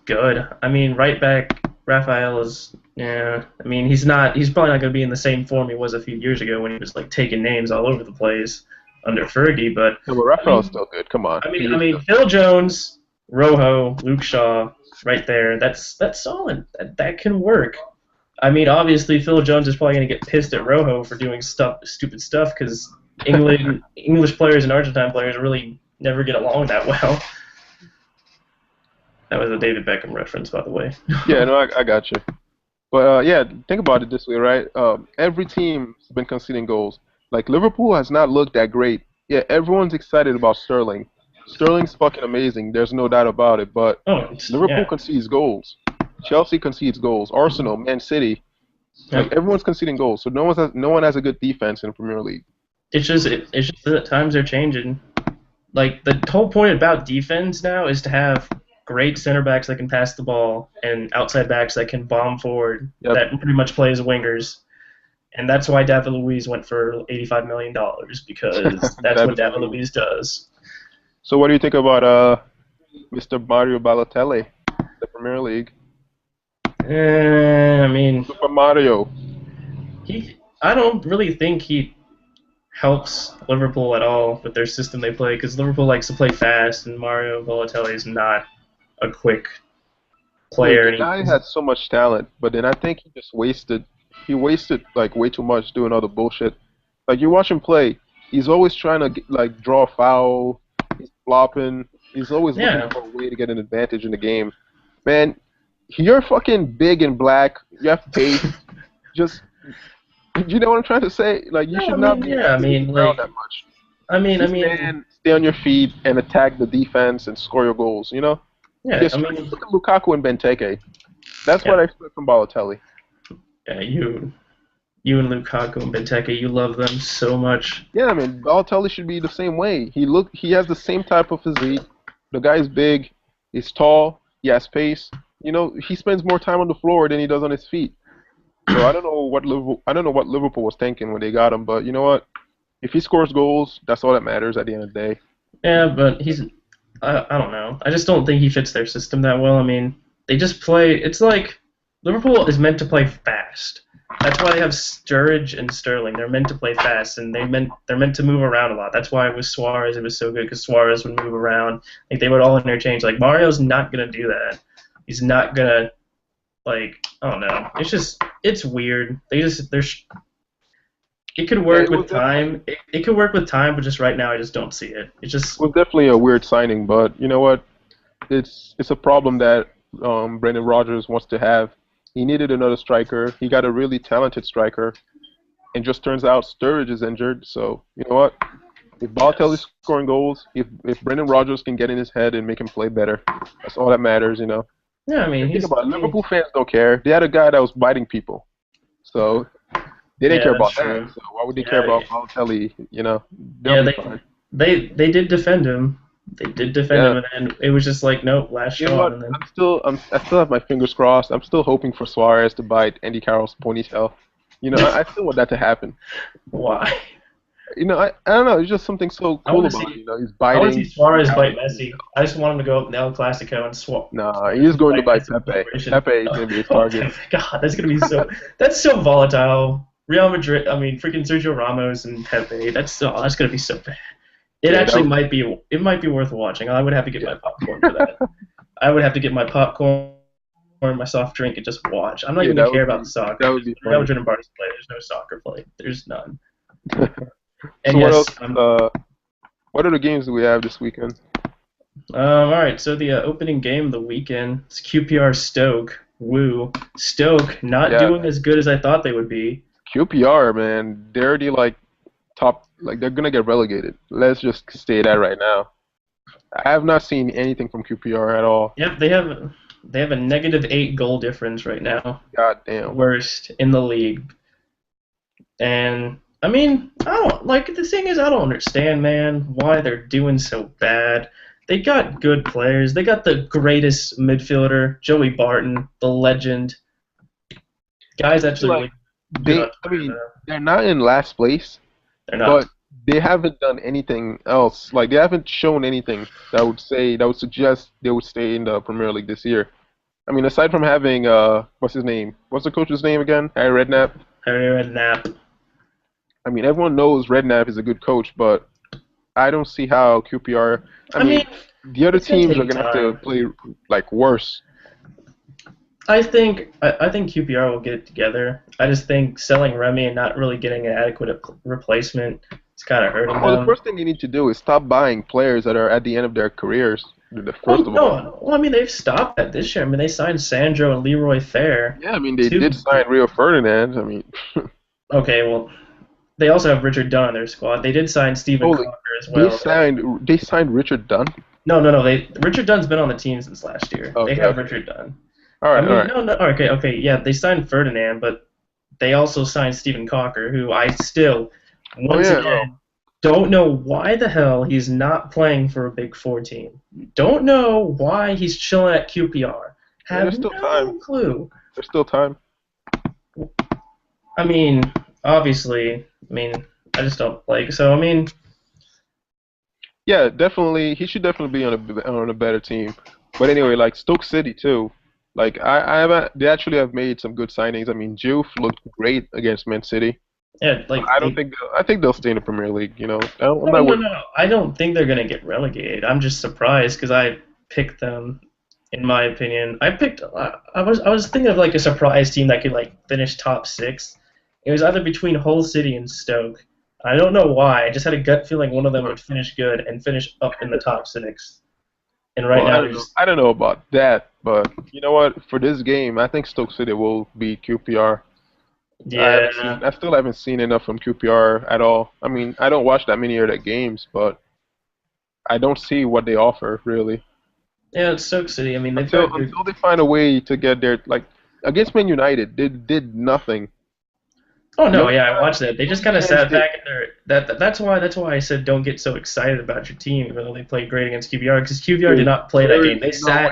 good. I mean, right back Raphael is yeah. I mean, he's probably not going to be in the same form he was a few years ago when he was like taking names all over the place under Fergie. But No, but I Rafael's mean, still good. Come on, he I is mean, still. Phil Jones, Rojo, Luke Shaw, right there. That's solid. That can work. I mean, obviously, Phil Jones is probably going to get pissed at Rojo for doing stupid stuff because English players and Argentine players really never get along that well. That was a David Beckham reference, by the way. Yeah, no, I got you. But yeah, think about it this way, right? Every team's been conceding goals. Like Liverpool has not looked that great. Yeah, everyone's excited about Sterling. Sterling's fucking amazing. There's no doubt about it. But Oh, Liverpool yeah. concedes goals. Chelsea concedes goals. Arsenal, Man City, like Yep. everyone's conceding goals. So no one has a good defense in the Premier League. It's just that times are changing. Like the whole point about defense now is to have great center backs that can pass the ball and outside backs that can bomb forward Yep. that pretty much play as wingers. And that's why David Luiz went for $85 million because that's what David David Luiz. Luiz does. So what do you think about Mr. Mario Balotelli, the Premier League? I mean, Super Mario. I don't really think he helps Liverpool at all with their system they play because Liverpool likes to play fast and Mario Balotelli is not a quick I mean, player. the guy had so much talent, but then I think he just wasted. He wasted like way too much doing all the bullshit. Like you watch him play, he's always trying to like draw a foul. He's flopping. He's always looking Yeah. for a way to get an advantage in the game. Man, you're fucking big and black. You have pace. Just, you know what I'm trying to say? Like you No, I should not mean, be yeah, I moving mean, around like, that much. I Just mean, stay on your feet and attack the defense and score your goals. You know? yeah, Just I mean, look at Lukaku and Benteke. That's what yeah, I expect from Balotelli. yeah, you and Lukaku and Benteke, you love them so much. Yeah, I mean, Balotelli should be the same way. He has the same type of physique. The guy's big, he's tall, he has pace. You know, he spends more time on the floor than he does on his feet. So I don't know what Liverpool was thinking when they got him, but you know what? If he scores goals, that's all that matters at the end of the day. Yeah, but I don't know. I just don't think he fits their system that well. I mean, they just play. It's like Liverpool is meant to play fast. That's why they have Sturridge and Sterling. They're meant to play fast, and they're meant to move around a lot. That's why with Suarez it was so good because Suarez would move around. Like they would all interchange. Like Mario's not gonna do that. He's not gonna like I don't know. It's weird. It could Yeah, work with time. It could work with time, but just right now I just don't see it. It it just was definitely a weird signing, but you know what? It's a problem that Brendan Rodgers wants to have. He needed another striker. He got a really talented striker, and just turns out Sturridge is injured. So you know what? If Balotelli's yes. scoring goals, if Brendan Rodgers can get in his head and make him play better, that's all that matters, you know. Yeah, I mean And think he's about I it, mean Liverpool fans don't care. They had a guy that was biting people, so they didn't yeah, care that's about that. true. So why would they care Yeah, about Balotelli? You know, they'll yeah, be fine. they did defend him. They did defend Yeah. him, and then it was just like, nope, last You know straw. what? And then I still have my fingers crossed. I'm still hoping for Suarez to bite Andy Carroll's ponytail. I still want that to happen. why? I don't know. It's just something so I want cool to about it. see. He's I want to see biting Andy Suarez bite Carroll's Messi. ponytail. I just want him to go up in the El Clasico and swap. Nah, Suarez he's just going to bite bite Messi in Pepe. celebration. Pepe is going to be his Oh, target. God, that's gonna be so. That's so volatile. Real Madrid. I mean, freaking Sergio Ramos and Pepe. That's gonna be so bad. It Yeah, that actually would, might be. It might be worth watching. I would have to get my popcorn for yeah. that. I would have to get my popcorn, my soft drink, and just watch. I'm not Yeah, even gonna care about the soccer that would because be Real funny. Madrid and Barca play. There's no soccer play. There's none. So And what else? yes, What other games do we have this weekend? all right. So the opening game of the weekend is QPR Stoke. Woo. Stoke not Yeah, doing as good as I thought they would be. QPR, man, they're already like top, like they're gonna get relegated. Let's just say that right now. I have not seen anything from QPR at all. Yep, they have a -8 goal difference right now, God damn. worst in the league. And I mean, I don't like the thing is I don't understand, man, why they're doing so bad. They got good players. They got the greatest midfielder, Joey Barton, the legend. Guy's I feel actually like really good on I Twitter mean, though. they're not in last place, They're but not. they haven't done anything else. Like they haven't shown anything that would suggest they would stay in the Premier League this year. I mean, aside from having what's his name? What's the coach's name again? Harry Redknapp. Harry Redknapp. I mean, everyone knows Redknapp is a good coach, but I don't see how QPR. I I mean, mean, the other it's gonna teams are take gonna have to time. play like worse. I think QPR will get it together. I just think selling Remy and not really getting an adequate replacement is kind of hurting Well, the them. first thing you need to do is stop buying players that are at the end of their careers. The Oh first of all. no! Well, I mean they've stopped that this year. I mean they signed Sandro and Leroy Fair. Yeah, I mean they Two. did sign Rio Ferdinand. I mean, Okay, well they also have Richard Dunn on their squad. They did sign Stephen holy, Cocker as well. they signed Richard Dunn. No, no, no. Richard Dunn's been on the team since last year. They Okay, have okay. Richard Dunn. All I right, all mean, right. no, no. Okay, okay. Yeah, they signed Ferdinand, but they also signed Stephen Cocker, who I still, Oh once yeah, well, again, don't know why the hell he's not playing for a Big Four team. Don't know why he's chilling at QPR. there's Have still time. no clue. There's still time. I mean, obviously, I mean, I just don't like. So I mean, Yeah, definitely. He should definitely be on a better team. But anyway, like Stoke City too. Like I haven't. They actually have made some good signings. I mean, Juve looked great against Man City. yeah, But like I don't they. think I think they'll stay in the Premier League. I'm No, not no, worried. no, no. I don't think they're gonna get relegated. I'm just surprised because I picked them. In my opinion, I was thinking of like a surprise team that could like finish top six. It was either between Hull City and Stoke. I don't know why. I just had a gut feeling one of them would finish good and finish up in the top six. And right Well, now they're just I don't know about that, but you know what? For this game, I think Stoke City will beat QPR. yeah, I still haven't seen enough from QPR at all. I mean, I don't watch that many of their games, but I don't see what they offer really. yeah. It's Stoke City. I mean they've got good. Until they find a way to get their like against Man United, they did nothing. Oh The no, only yeah, I time, watched that. They the just only kind of chance sat they back in their that's why I said don't get so excited about your team, even though they played great against QPR because QPR did not play that There's game. They no way sat.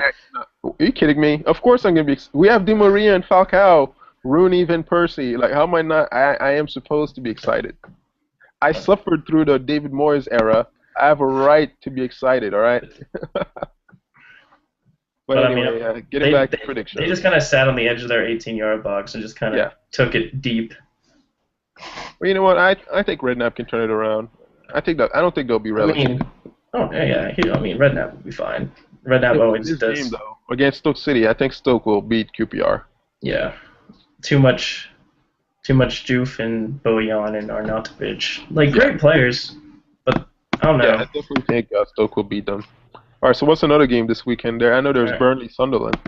Are you kidding me? Of course I'm gonna be. We have Di Maria and Falcao, Rooney, Van Persie. Like, how am I not? I am supposed to be excited. I suffered through the David Moyes era. I have a right to be excited. All right. But But I mean, anyway, getting they back they, to they predictions. just kind of sat on the edge of their 18-yard box and just kind of Yeah. took it deep. Well, you know what? I think Redknapp can turn it around. I don't think they'll be I mean, relegated. oh yeah, I mean, Redknapp will be fine. Redknapp Yeah, but always this game does. though, against Stoke City, I think Stoke will beat QPR. Yeah, too much, too much Juve and Bojan and Arnautovic. Like Yeah. great players, but I don't Yeah, I know. definitely think Stoke will beat them. All right, so what's another game this weekend there? I know there's Alright. Burnley Sunderland.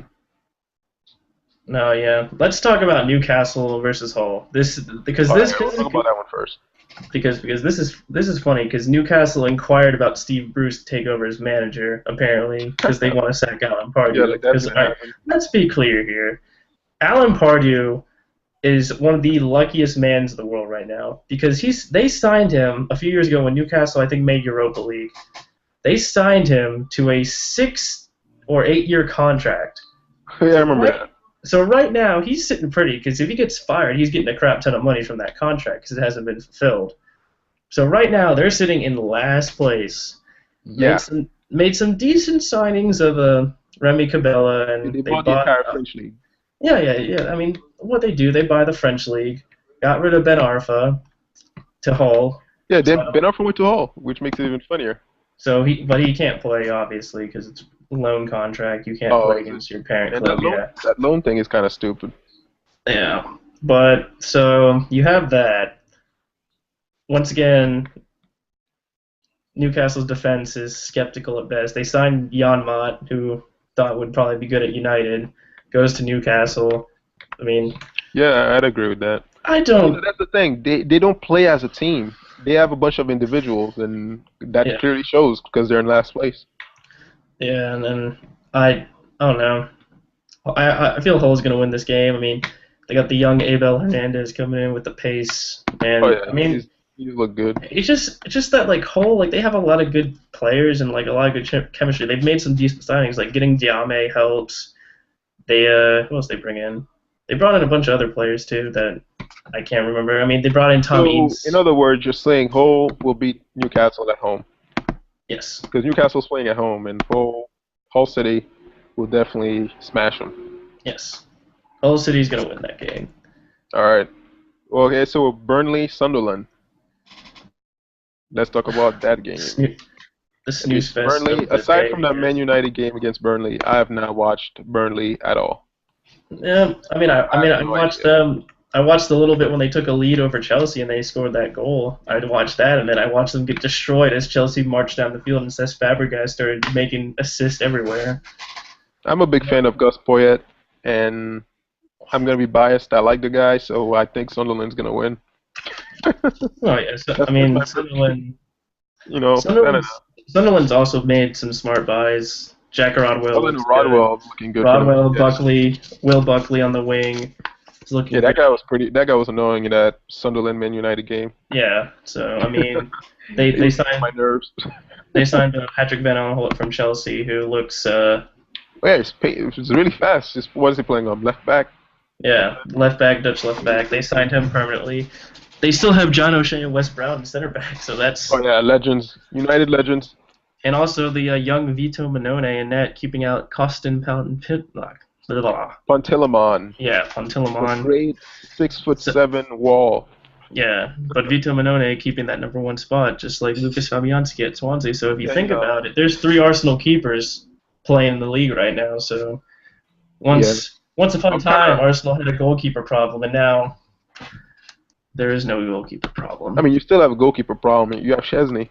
No, yeah. Let's talk about Newcastle versus Hull. This because All right, this we'll talk about that one first. because this is funny because Newcastle inquired about Steve Bruce to take over as manager apparently because they want to sack Alan Yeah, Pardew. like that's Because gonna happen. let's be clear here, Alan Pardew is one of the luckiest mans in the world right now because they signed him a few years ago when Newcastle I think made Europa League. They signed him to a 6 or 8 year contract. Yeah, I So remember that. So right now he's sitting pretty because if he gets fired, he's getting a crap ton of money from that contract because it hasn't been fulfilled. So right now they're sitting in last place. Yeah. Made some decent signings of Remy Cabella and They they bought the bought entire French league. yeah. I mean what they do, they buy the French league, got rid of Ben Arfa to Hull. Yeah, So then Ben Arfa went to Hull, which makes it even funnier. but he can't play obviously because it's a loan contract. You can't Oh, play against your parent and club. that loan thing is kind of stupid. Yeah, but so you have that. Once again, Newcastle's defense is skeptical at best. They signed Jan Mott, who thought would probably be good at United, goes to Newcastle. I mean, yeah, I'd agree with that. I don't. That's the thing. They don't play as a team. They have a bunch of individuals, and that clearly shows because they're in last place. Yeah, and then I don't know. I feel Hull's gonna win this game. I mean, they got the young Abel Hernandez coming in with the pace, and I mean, he look good. It's just that like Hull, like they have a lot of good players and like a lot of good chemistry. They've made some decent signings, like getting Diame helps. They who else they bring in? They brought in a bunch of other players too that I can't remember. I mean, they brought in Tom Eames. In other words, you're saying Hull will beat Newcastle at home. Yes. Because Newcastle's playing at home, and Hull City will definitely smash them. Yes. Hull City's gonna win that game. All right. Well, okay, so Burnley, Sunderland. Let's talk about that game. The snooze fest. Burnley, aside from that Man United game against Burnley, I have not watched Burnley at all. Yeah, I watched them. I watched a little bit when they took a lead over Chelsea and they scored that goal. I'd watched that, and then I watched them get destroyed as Chelsea marched down the field and Cesc Fabregas started making assists everywhere. I'm a big fan of Gus Poyet, and I'm going to be biased. I like the guy, so I think Sunderland's going to win. Oh, yeah. I mean, Sunderland. You know, Sunderland's also made some smart buys. Jack Rodwell. Rodwell looking good. Rodwell, Buckley, Will Buckley on the wing. Yeah, that guy was pretty. That guy was annoying in that Sunderland Man United game. Yeah, so I mean, they signed my nerves. They signed Patrick Van Aanholt from Chelsea, who looks. Yeah, it's really fast. What is he playing on? Left back. Yeah, left back, Dutch left back. They signed him permanently. They still have John O'Shea and Wes Brown in center back, so that's. Oh yeah, legends, United legends. And also the young Vito Minone in net, keeping out Costin Pantilimon. Yeah, Pantilimon. Great 6'7" wall. Yeah, but Vito Minone keeping that number 1 spot, just like Lucas Fabianski at Swansea. So if you think about it, there's 3 Arsenal keepers playing in the league right now. So once upon a time, Arsenal had a goalkeeper problem, and now there is no goalkeeper problem. I mean, you still have a goalkeeper problem. You have Chesney.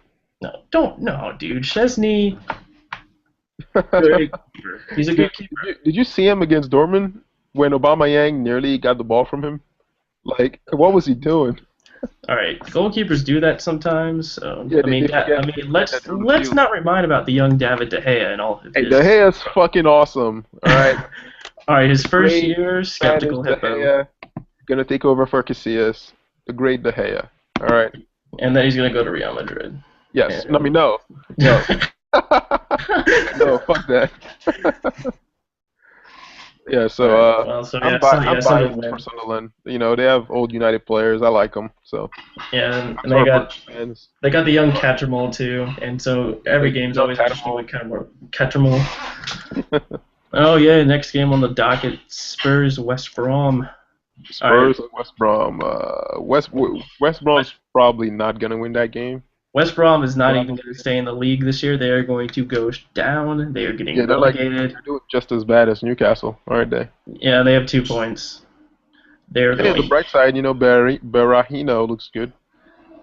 No, dude. Chesney. He's a good keeper. Did you see him against Dortmund when Aubameyang nearly got the ball from him? Like, what was he doing? All right, goalkeepers do that sometimes. So, yeah, let's not remind about the young David De Gea and all of his. Hey, De Gea's fucking awesome. All right. All right, his first year, skeptical hippo. De Gea gonna take over for Casillas. The great De Gea. All right. And then he's gonna go to Real Madrid. Yes. No. No, fuck that. Yeah, so I'm biased for Sunderland. You know, they have old United players. I like them. So yeah, and they got the young Cattermole too, and so every game's always interesting with Cattermole. Oh yeah, next game on the docket: Spurs West Brom. Spurs West Brom. West Brom's probably not gonna win that game. West Brom is not even going to stay in the league this year. They are going to go down. They are getting relegated. They're doing just as bad as Newcastle, aren't they? Yeah, they have 2 points. They're going. On the bright side, you know, Berahino looks good.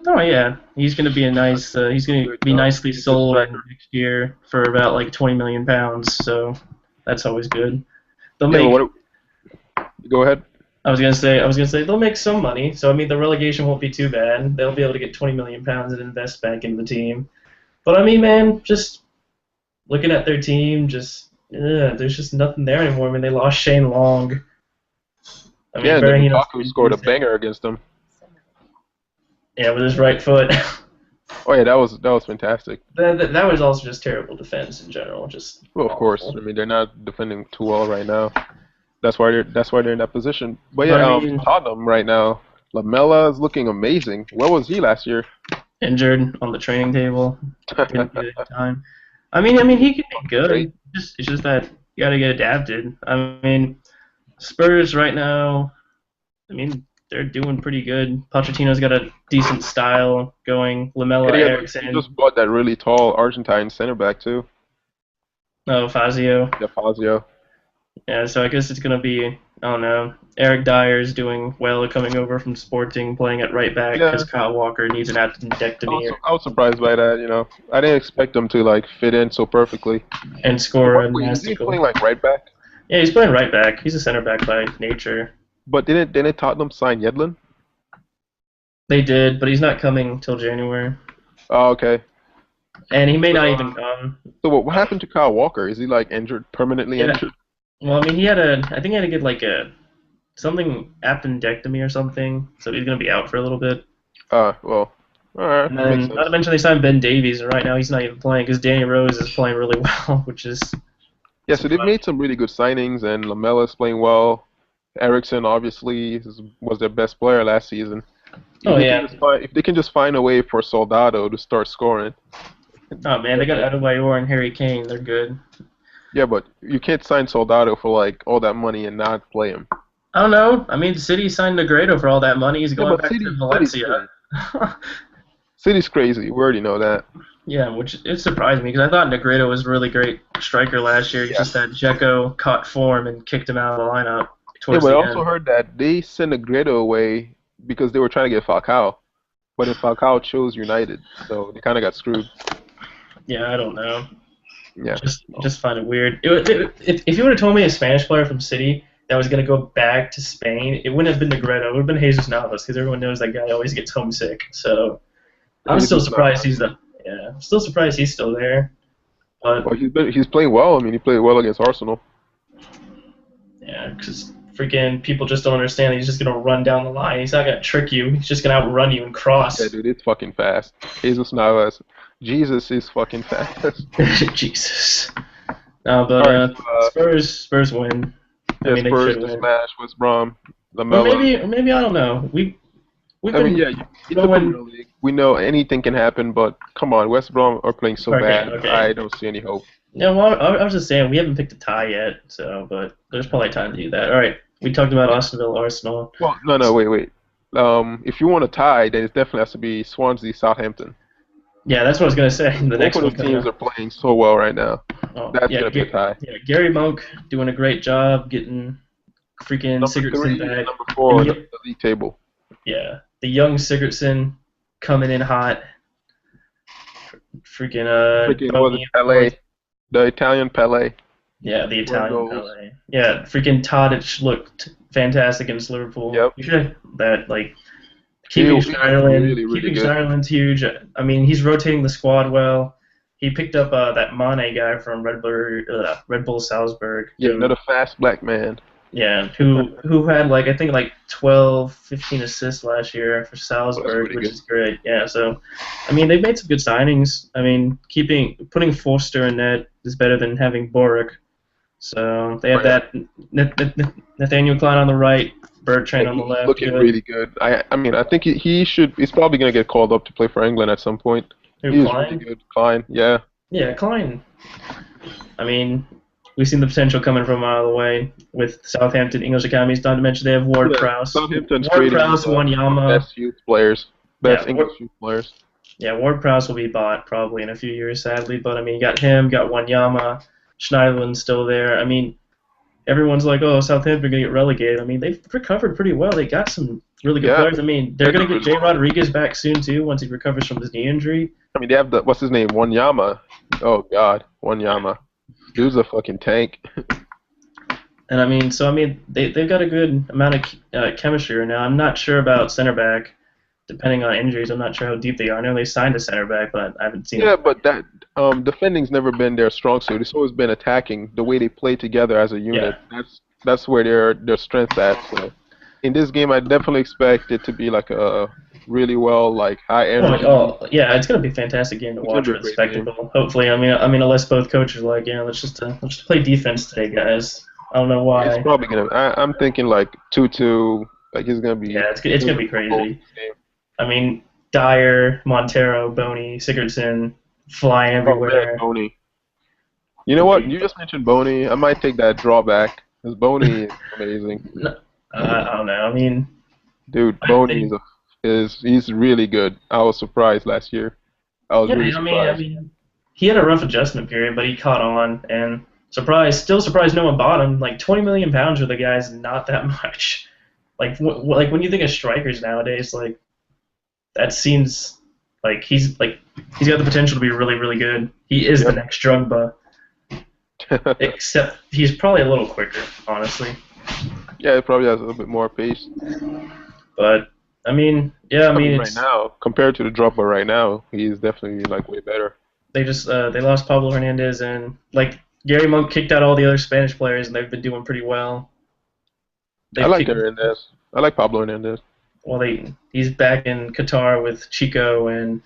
Oh yeah, he's going to be he's going to be nicely sold next year for about like £20 million. So that's always good. Go ahead. I was gonna say they'll make some money. So I mean, the relegation won't be too bad. They'll be able to get £20 million and invest back into the team. But I mean, man, just looking at their team, there's just nothing there anymore. I mean, they lost Shane Long. I mean, Lukaku scored a banger against them. Yeah, with his right foot. Oh yeah, that was fantastic. That was also just terrible defense in general, just Well, of course. I awful. mean, they're not defending too well right now. That's why they're in that position. But But yeah, I mean, Tottenham right now. Lamela is looking amazing. Where was he last year? injured on the training table, didn't get any time. I mean, he can be Straight. good. It's just that you got to get adapted. I mean, Spurs right now. I mean, they're doing pretty good. Pochettino's got a decent style going. And Lamella, he Eriksson, just bought that really tall Argentine center back too, Fazio. Fazio. Yeah, so I guess it's gonna be I don't know. Eric Dyer's doing well coming over from Sporting, playing at right back Yeah, because Kyle Walker needs an I was appendectomy I was surprised by that. I didn't expect him to like fit in so perfectly. and score a Wait, is he mastical. playing like right back? Yeah, he's playing right back. He's a center back by nature. But didn't Tottenham sign Yedlin? They did, but he's not coming till January, Oh, okay. and he may So, not even come. what happened to Kyle Walker? Is he like injured, permanently Yeah. injured? Well, I mean, I think he had to get like a something appendectomy or something, so he's gonna be out for a little bit. Well, all right, And makes then, not to sense. mention, they signed Ben Davies, and right now he's not even playing because Danny Rose is playing really well, which is Yeah, so they've surprising. made some really good signings, and Lamella's playing well. Eriksson obviously was their best player last season. Oh yeah. If they can just find a way for Soldado to start scoring. Oh man, they got Adebayor and Harry Kane. They're good. Yeah, but you can't sign Soldado for like all that money and not play him. I don't know. I mean, City signed Negredo for all that money. He's Yeah, going but back to City's Valencia. crazy. City's crazy. We already know that. Yeah, which it surprised me because I thought Negredo was a really great striker last year. He Yeah. just had Dzeko caught form and kicked him out of the lineup Yeah, towards but I the also end. heard that they sent Negredo away because they were trying to get Falcao, but then Falcao chose United, so they kind of got screwed. Yeah, I don't know. Yeah. Just find it weird. If you would have told me a Spanish player from City that was going to go back to Spain, it wouldn't have been Negredo. It would have been Jesus Navas because everyone knows that guy always gets homesick. So I'm still Jesus surprised Navas. he's the yeah. I'm still surprised he's still there. But Well, he's playing well. I mean, he played well against Arsenal. yeah, because freaking people just don't understand. He's just gonna run down the line. He's not gonna trick you. He's just gonna outrun you and Yeah, cross. dude, it's fucking fast. Jesus Navas. Jesus is fucking fast. Jesus. No, All but right, so, Spurs win. I yeah, mean, they Spurs should to win. smash West Brom, Or Lamella. maybe I don't know. We've I mean, been yeah, it's the going. Premier League. We know anything can happen, but come on, West Brom are playing so Okay, bad. I okay. don't see any hope. Yeah, well, I was just saying we haven't picked a tie yet, so but there's probably time to do that. All right, we talked about Yeah. Austin Villa, Arsenal. Well, no, wait. If you want to tie, then it definitely has to be Swansea, Southampton. Yeah, that's what I was gonna say. The Both next of one those coming teams up. are playing so well right now. Oh That's yeah, gonna be a tie. Yeah, Gary Monk doing a great job getting freaking Number Sigurdsson three and back. number four And on the league table. yeah, the young Sigurdsson coming in hot. Freaking Freaking was it Bony, of course. Pele, the Italian Pele, Yeah, the scoring Italian goals. Pele. Yeah, freaking Tadic looked fantastic against Liverpool. Yep, We should have that like he keeping was really really Keeping good. Schneiderlin's huge. I mean, he's rotating the squad well. He picked up that Mane guy from Red Bull Salzburg, Yeah, another fast black man. who had like I think like 12, 15 assists last year for Oh, that's Salzburg, pretty which good. is great. Yeah, so I mean they've made some good signings. I mean putting Forster in net is better than having Boric. So they have Oh, yeah. that Nathaniel Klein on the right, Yeah, Bertrand on the he's left. looking Good. really good. I mean, I think he should. He's probably gonna get called up to play for England at some point. Who He is really Klein? good. Klein, yeah. Yeah, Klein. I mean, we've seen the potential coming from a mile away with Southampton English Academies. Not to mention they have Ward Yeah, Prowse. Southampton's Ward creating Prowse, Wanyama. best youth players, best Yeah, English youth players. Ward Prowse will be bought probably in a few years, sadly. But I mean, you got him, got Wanyama, Schneiderlin's still there. I mean, everyone's like, oh, Southampton are gonna get relegated. I mean, they've recovered pretty well. They got some really good Yeah, players. I mean, they're they're gonna doing get really Jay well. Rodriguez back soon too once he recovers from his knee injury. I mean, they have what's his name, Wanyama. Oh God, Wanyama. Dude's a fucking tank. And I mean, they've got a good amount of chemistry right now. I'm not sure about center back, depending on injuries. I'm not sure how deep they are. I know they signed a center back, but I haven't seen Yeah, it. but that defending's never been their strong suit. It's always been attacking. The way they play together as a Yeah, unit. That's where their strength's at. So in this game, I definitely expect it to be like a really well, like high Oh, my, energy. oh yeah, it's gonna be a fantastic game to It's gonna watch be a for the great game. spectacle. Hopefully, unless both coaches are like, yeah, let's just play defense today, guys. I don't know It's why. probably gonna. I'm thinking like 2-2. Like it's gonna be. Yeah, it's There's gonna gonna be be goals in crazy. this game. I mean, Dyer, Montero, Boney, Sigurdsson flying Oh man, everywhere. Boney. You know It'll what? be, You just mentioned Boney. I might take that drawback because Boney is amazing. no, I don't know. I mean, Dude, I Boney think is he's really good. I was surprised last year. I was yeah. really I surprised. mean, he had a rough adjustment period, but he caught on and still surprised no one bought him. Like 20 million pounds for the guy is not that much. Like like when you think of strikers nowadays, like that seems like he's got the potential to be really really good. He is the Yep. next Drogba, except he's probably a little quicker, honestly. Yeah, it probably has a little bit more pace. But I mean, yeah, I I mean mean, right it's now, compared to the dropper right now, he's definitely like way better. they lost Pablo Hernandez and like Gary Monk kicked out all the other Spanish players and they've been doing pretty well. I They've like kicked Hernandez. I like Pablo Hernandez. well they he's back in Qatar with Chico and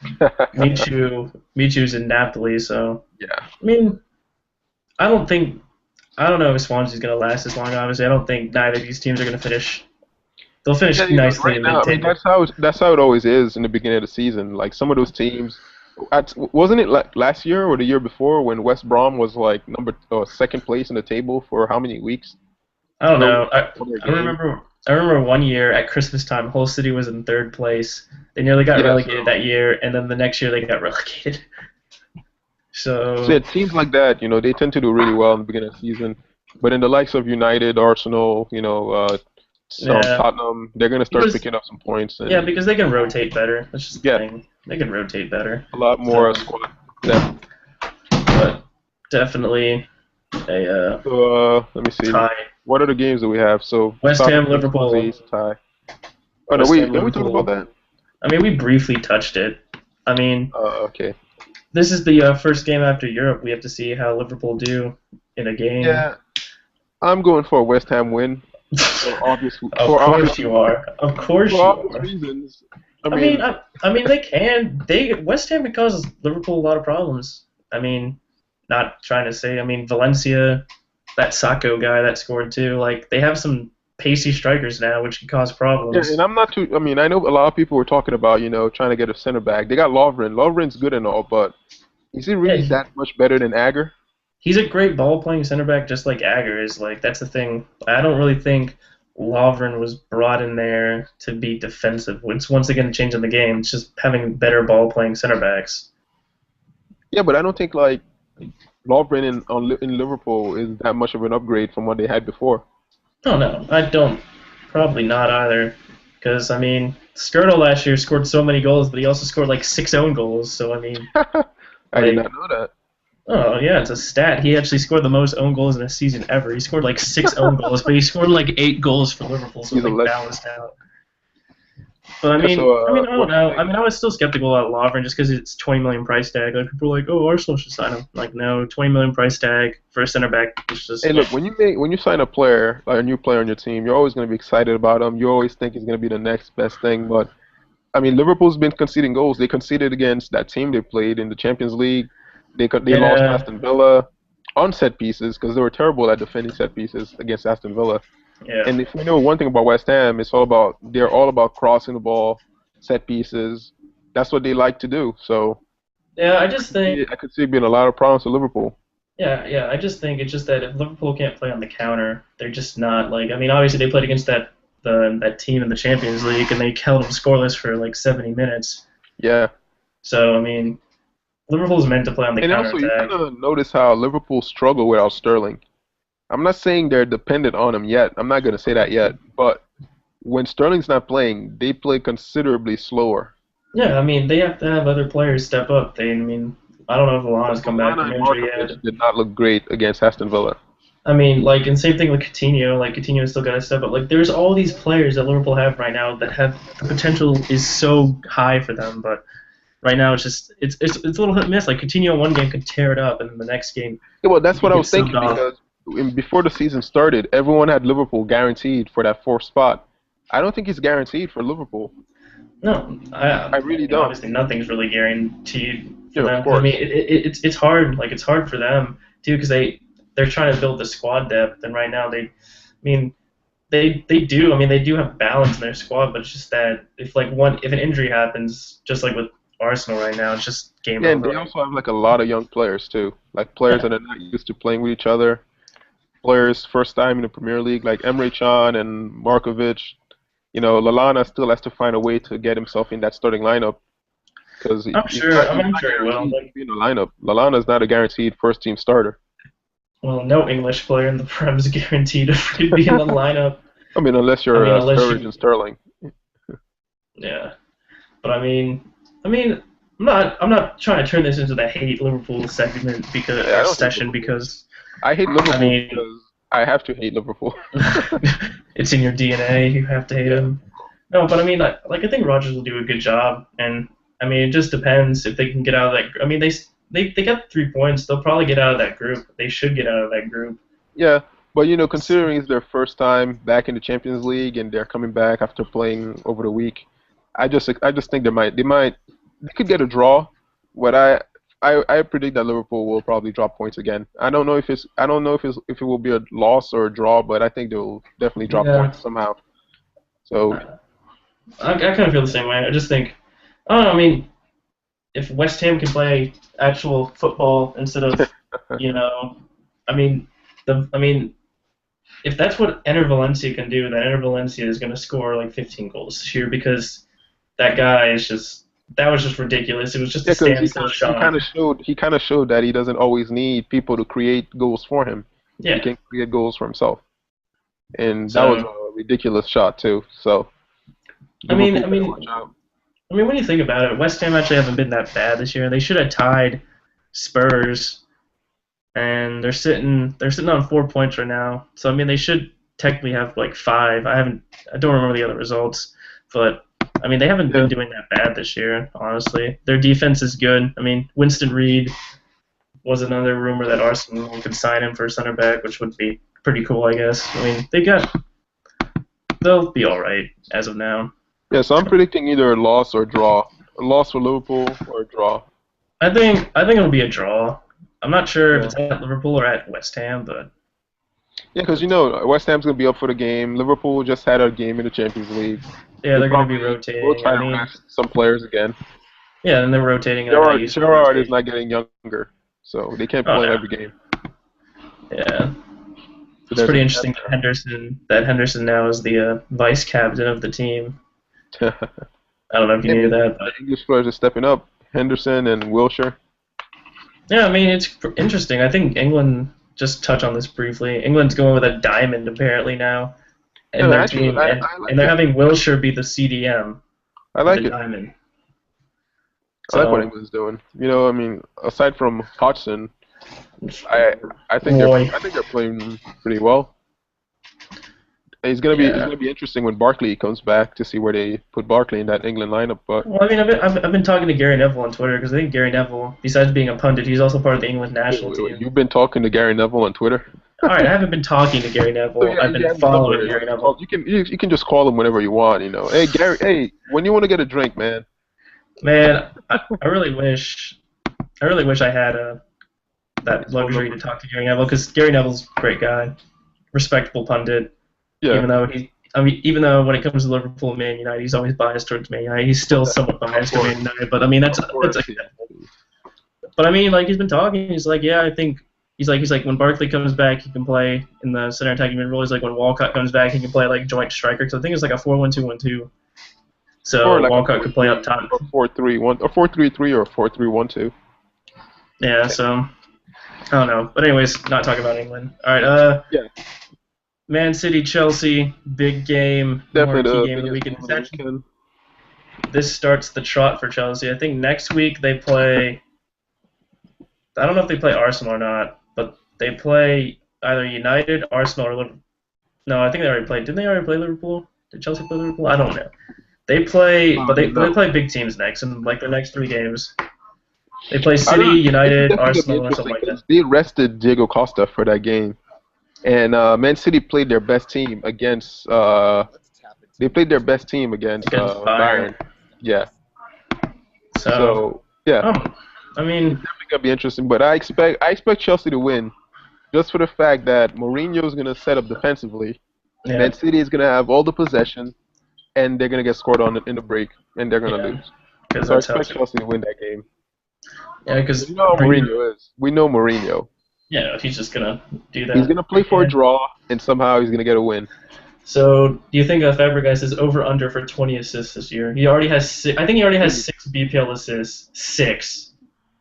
Michu's in Napoli, so Yeah. I mean I don't know if Swansea's gonna last as long, obviously. I don't think neither of these teams are gonna finish they'll Yeah, finish nicely right in now, mid I mean table. that's how it always is in the beginning of the season. Like some of those teams, wasn't it like last year or the year before when West Brom was like second place in the table for how many weeks? I don't No, know. won their I game. remember I remember one year at Christmas time, Hull City was in third place. They nearly got Yeah, relegated that year, and then the next year they got relegated. so So yeah, teams like that, they tend to do really well in the beginning of the season. But in the likes of United, Arsenal, yeah, Tottenham, they're gonna start because picking up some points yeah, and because they can rotate better. That's just the yeah, thing. They can rotate better. a lot more So, squad depth. but definitely a So let me see. tie. What other games do we have? So West Ham, Southampton, Swansea Liverpool. is a tie. Oh no, West wait, Ham, did we talk about Liverpool. that? I mean, we briefly touched it. I mean, Okay. this is the first game after Europe. We have to see how Liverpool do in a game. Yeah, I'm going for a West Ham win for obvious Of for course obvious you are. Of course for you obvious are. reasons. I I mean, mean, I mean, they can. They West Ham can cause Liverpool a lot of problems. I mean, not trying to say. I mean, Valencia, that Sacco guy that scored too. Like they have some pacey strikers now, which can cause yeah, and problems. I'm not too. I mean, I know a lot of people were talking about trying to get a center back. They got Lovren. Lovren's good and all, but is he Yeah, really that much better than Agger? he's a great ball playing center back, just like Agger is. Like that's the thing. I don't really think Lovren was brought in there to be defensive. It's once again changing the game. It's just having better ball playing center backs. Yeah, but I don't think like Lovren in Liverpool is that much of an upgrade from what they had before. Oh no, I don't. Probably not either. Because I mean, Skirtle last year scored so many goals, but he also scored like six own goals. So I mean, I did like, not know oh yeah, it's a stat. He actually scored the most own goals in a season ever. He scored like six own goals, but he scored like eight goals for Liverpool, so He's it a like legend. balanced out. But Yeah, so I don't what's know. his I name? mean, I was still skeptical about Lovren just because it's 20 million price tag. Like people are like, oh, Arsenal should sign him. Like no, 20 million price tag for a center back. It's Hey, just look, when you sign a player, like a new player on your team, you're always going to be excited about him. You always think he's going to be the next best thing. But I mean, Liverpool's been conceding goals. They conceded against that team they played in the Champions League. They lost to yeah, Aston Villa on set pieces because they were terrible at defending set pieces against Aston Villa. yeah, And if we know one thing about West Ham, they're all about crossing the ball, set pieces. That's what they like to do. So yeah. I just think. I could see it being a lot of problems for Liverpool. Yeah, yeah. I just think it's just that if Liverpool can't play on the counter, they're just not like. I mean, obviously they played against that team in the Champions League and they held them scoreless for like 70 minutes. Yeah. So I mean, Liverpool's meant to play on the And counter also, you attack. kind of notice how Liverpool struggle without Sterling. I'm not saying they're dependent on him yet. I'm not going to say that yet. But when Sterling's not playing, they play considerably slower. Yeah, I mean they have to have other players step up. I mean, I don't know if Lallana's come back Lallana from and injury Markovic yet. did not look great against Aston Villa. I mean, like, and same thing with Coutinho. Like, Coutinho's still got to step up. Like, there's all these players that Liverpool have right now that have the potential is so high for them, but right now it's just it's a little hit and miss. Like Coutinho one game could tear it up, and then the next game Yeah, well, that's he what I was gets subbed thinking off. because before the season started, everyone had Liverpool guaranteed for that fourth spot. I don't think he's guaranteed for Liverpool. No, I really don't. obviously nothing's really guaranteed for Yeah, of them. 'Cause, I mean, course. it's hard. Like it's hard for them too because they're trying to build the squad depth, and right now I mean, they do. I mean, they do have balance in their squad, but it's just that if an injury happens, just like with Arsenal right now, it's just game Yeah, and over. they also have like a lot of young players too, like players Yeah, that are not used to playing with each other. Players first time in the Premier League, like Emre Can and Markovic. Lallana still has to find a way to get himself in that starting lineup because I'm he's sure. not I'm, he's I'm not sure he will. guaranteed to Like, be in the lineup. Lallana's not a guaranteed first team starter. well, no English player in the Prem is guaranteed to be in the lineup. I mean, unless I you're mean, unless Sturridge you, and Sterling. yeah. But I mean, I'm not trying to turn this into the hate Liverpool segment because Yeah, I or don't hate session Liverpool. because I hate I Liverpool mean, because I have to hate Liverpool. it's in your DNA. You have to hate Yeah. him. No, but I mean, I think Rogers will do a good job, and I mean, it just depends if they can get out of that. I mean, they got 3 points. They'll probably get out of that group. They should get out of that group. Yeah, but considering it's their first time back in the Champions League and they're coming back after playing over the week, I just think they could get a draw, but I predict that Liverpool will probably drop points again. I don't know if it will be a loss or a draw, but I think they'll definitely drop Yeah, points somehow. So I kind of feel the same way. I just think I don't know. I mean, if West Ham can play actual football instead of you know, I mean, I mean, if that's what Enter Valencia can do, then Enter Valencia is going to score like 15 goals this year because that guy is just that was just ridiculous. It was just a yeah, because standstill he shot. kind of showed that he doesn't always need people to create goals for him. He Yeah. can create goals for himself, and that was So a ridiculous shot too. So I mean, Liverpool I better watch mean, out. I mean, when you think about it, West Ham actually haven't been that bad this year. They should have tied Spurs, and they're sitting on 4 points right now. So I mean, they should technically have like five. I don't remember the other results, but I mean, they haven't Yeah. been doing that bad this year. Honestly, their defense is good. I mean, Winston Reed was another rumor that Arsenal could sign him for center back, which would be pretty cool, I guess. I mean, they'll be all right as of now. Yeah, so I'm predicting either a loss or a draw. A loss for Liverpool or a draw. I think it'll be a draw. I'm not sure if Yeah. it's at Liverpool or at West Ham, but Yeah, because West Ham's gonna be up for the game. Liverpool just had a game in the Champions League. yeah, They they're going to be probably will rotating. try I to mean, rest some players again. yeah, and they're rotating, and they're not used to Gerrard is rotating. not getting younger, so they can't Oh play no, every game. yeah, So it's there's a pretty depth interesting that Henderson now is the vice captain of the team. there. I don't know if you Yeah, knew man, that, the but English players are stepping up. Henderson and Wilshire. yeah, I mean it's interesting. I think England just touch on this briefly. England's going with a diamond apparently now Yeah, in man, their actually, team, and, I and like they're it. having Wilshire be the CDM I with the like it. diamond. I like what So, England's doing. I mean, aside from Hodgson, I I think they're boy, I think they're playing pretty well. It's yeah. gonna be interesting when Barkley comes back to see where they put Barkley in that England lineup. But Well, I mean, I've been talking to Gary Neville on Twitter because I think Gary Neville, besides being a pundit, he's also part of the England national team. you've been talking to Gary Neville on Twitter. All right, I haven't been talking to Gary So Neville. yeah, I've you been have his number. following Gary Neville. You can just call him whenever you want. Hey Gary, hey, when you want to get a drink, man. Man, I really wish I had that His phone luxury to number. talk to Gary Neville because Gary Neville's a great guy, respectable pundit. Yeah. Even though when it comes to Liverpool and Man United, he's always biased towards Man United. He's still somewhat Of biased to course. Man United, but I mean Of that's course. Yeah. acceptable. But I mean, like he's been talking. He's like, yeah, I think he's like when Barkley comes back, he can play in the center attacking mid role. He's like when Walcott comes back, he can play like joint striker. Because I think it's like a 4-1-2-1-2. Or So like a Walcott could play up top. 4-3-1, or 4-3-3, or 4-3-1-2. Yeah. So I don't know. But anyways, not talking about England. All right. Yeah. Man City, Chelsea, big game, Definitely marquee the game of the biggest weekend. game of the weekend. This starts the trot for Chelsea. I think next week they play. I don't know if they play Arsenal or not, but they play either United, Arsenal, or Liverpool. No, I think they already played. Didn't they already play Liverpool? Did Chelsea play Liverpool? I don't know. They play, but they No. play big teams next, in like their next three games. They play I City, don't know. It's United, definitely gonna be Arsenal, or something interesting like that. because they rested Diego Costa for that game, and Man City played their best team against They played their best team against against Bayern. Bayern. Yeah. So, So yeah, I mean, it's definitely gonna be interesting. But I expect Chelsea to win just for the fact that Mourinho is gonna set up defensively. yeah, Man City is gonna have all the possession, and they're gonna get scored on in the break, and they're gonna yeah, lose. because So I that's how. expect Chelsea to win that game. Yeah, But because you know how Mourinho. Mourinho is. We know Mourinho. Yeah, he's just gonna do He's that gonna play for a again. draw, and somehow he's gonna get a win. So, do you think Fabregas is over under for 20 assists this year? He already has six. I think he already has 6 BPL assists. 6.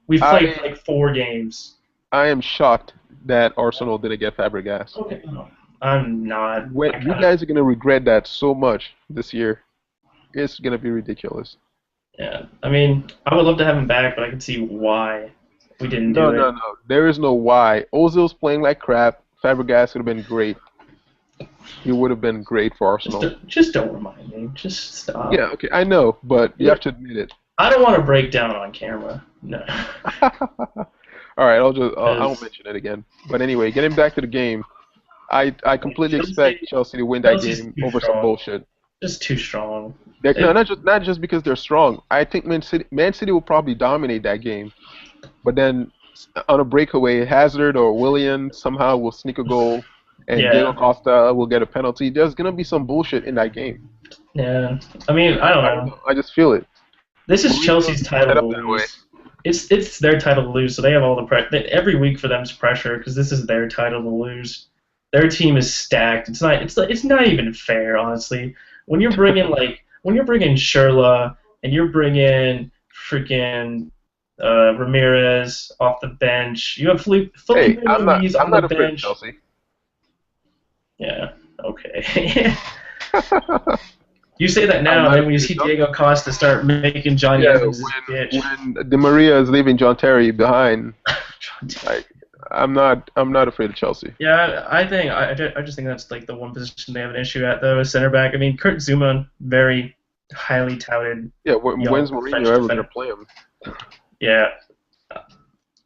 We've played I like 4 games. I am shocked that Arsenal didn't get Fabregas. Okay, no, I'm not. When I you kind of. guys are gonna regret that so much this year. It's gonna be ridiculous. Yeah, I mean, I would love to have him back, but I can see why we didn't No, do no, it. no. There is no why. Ozil's playing like crap. Fabregas would have been great. He would have been great for Arsenal. Just don't remind me. Just stop. Yeah, okay, I know, but you have to admit it. I don't want to break down on camera. No. All right, I won't 'Cause mention it again. But anyway, getting back to the game, I completely expect Chelsea, Chelsea to win that Chelsea's game too over some strong. bullshit. Just too strong. No, They, not just because they're strong. I think Man City will probably dominate that game. But then on a breakaway, Hazard or Willian somehow will sneak a goal, and Diego yeah, Costa will get a penalty. There's gonna be some bullshit in that game. yeah. I mean, I don't I don't know. know. I just feel it. This is Mourinho Chelsea's is set title to up that way. lose. It's their title to lose, so they have all the pressure. Every week for them is pressure because this is their title to lose. Their team is stacked. It's not even fair, honestly. When you're bringing Sherla and you're bringing freaking Ramirez off the bench. You have Hey, Felipe Luis I'm on the not afraid of bench. Chelsea. Yeah, okay. You say that I'm now, and not then when you afraid of see Chelsea. Diego Costa start making Johnny Yeah, Evans his bitch. when Di Maria is leaving John Terry behind, like I'm not afraid of Chelsea. Yeah, I just think that's like the one position they have an issue at though is center back. I mean, Kurt Zuma, very highly touted Yeah, young when's Mourinho French ever gonna defender. play him? Yeah,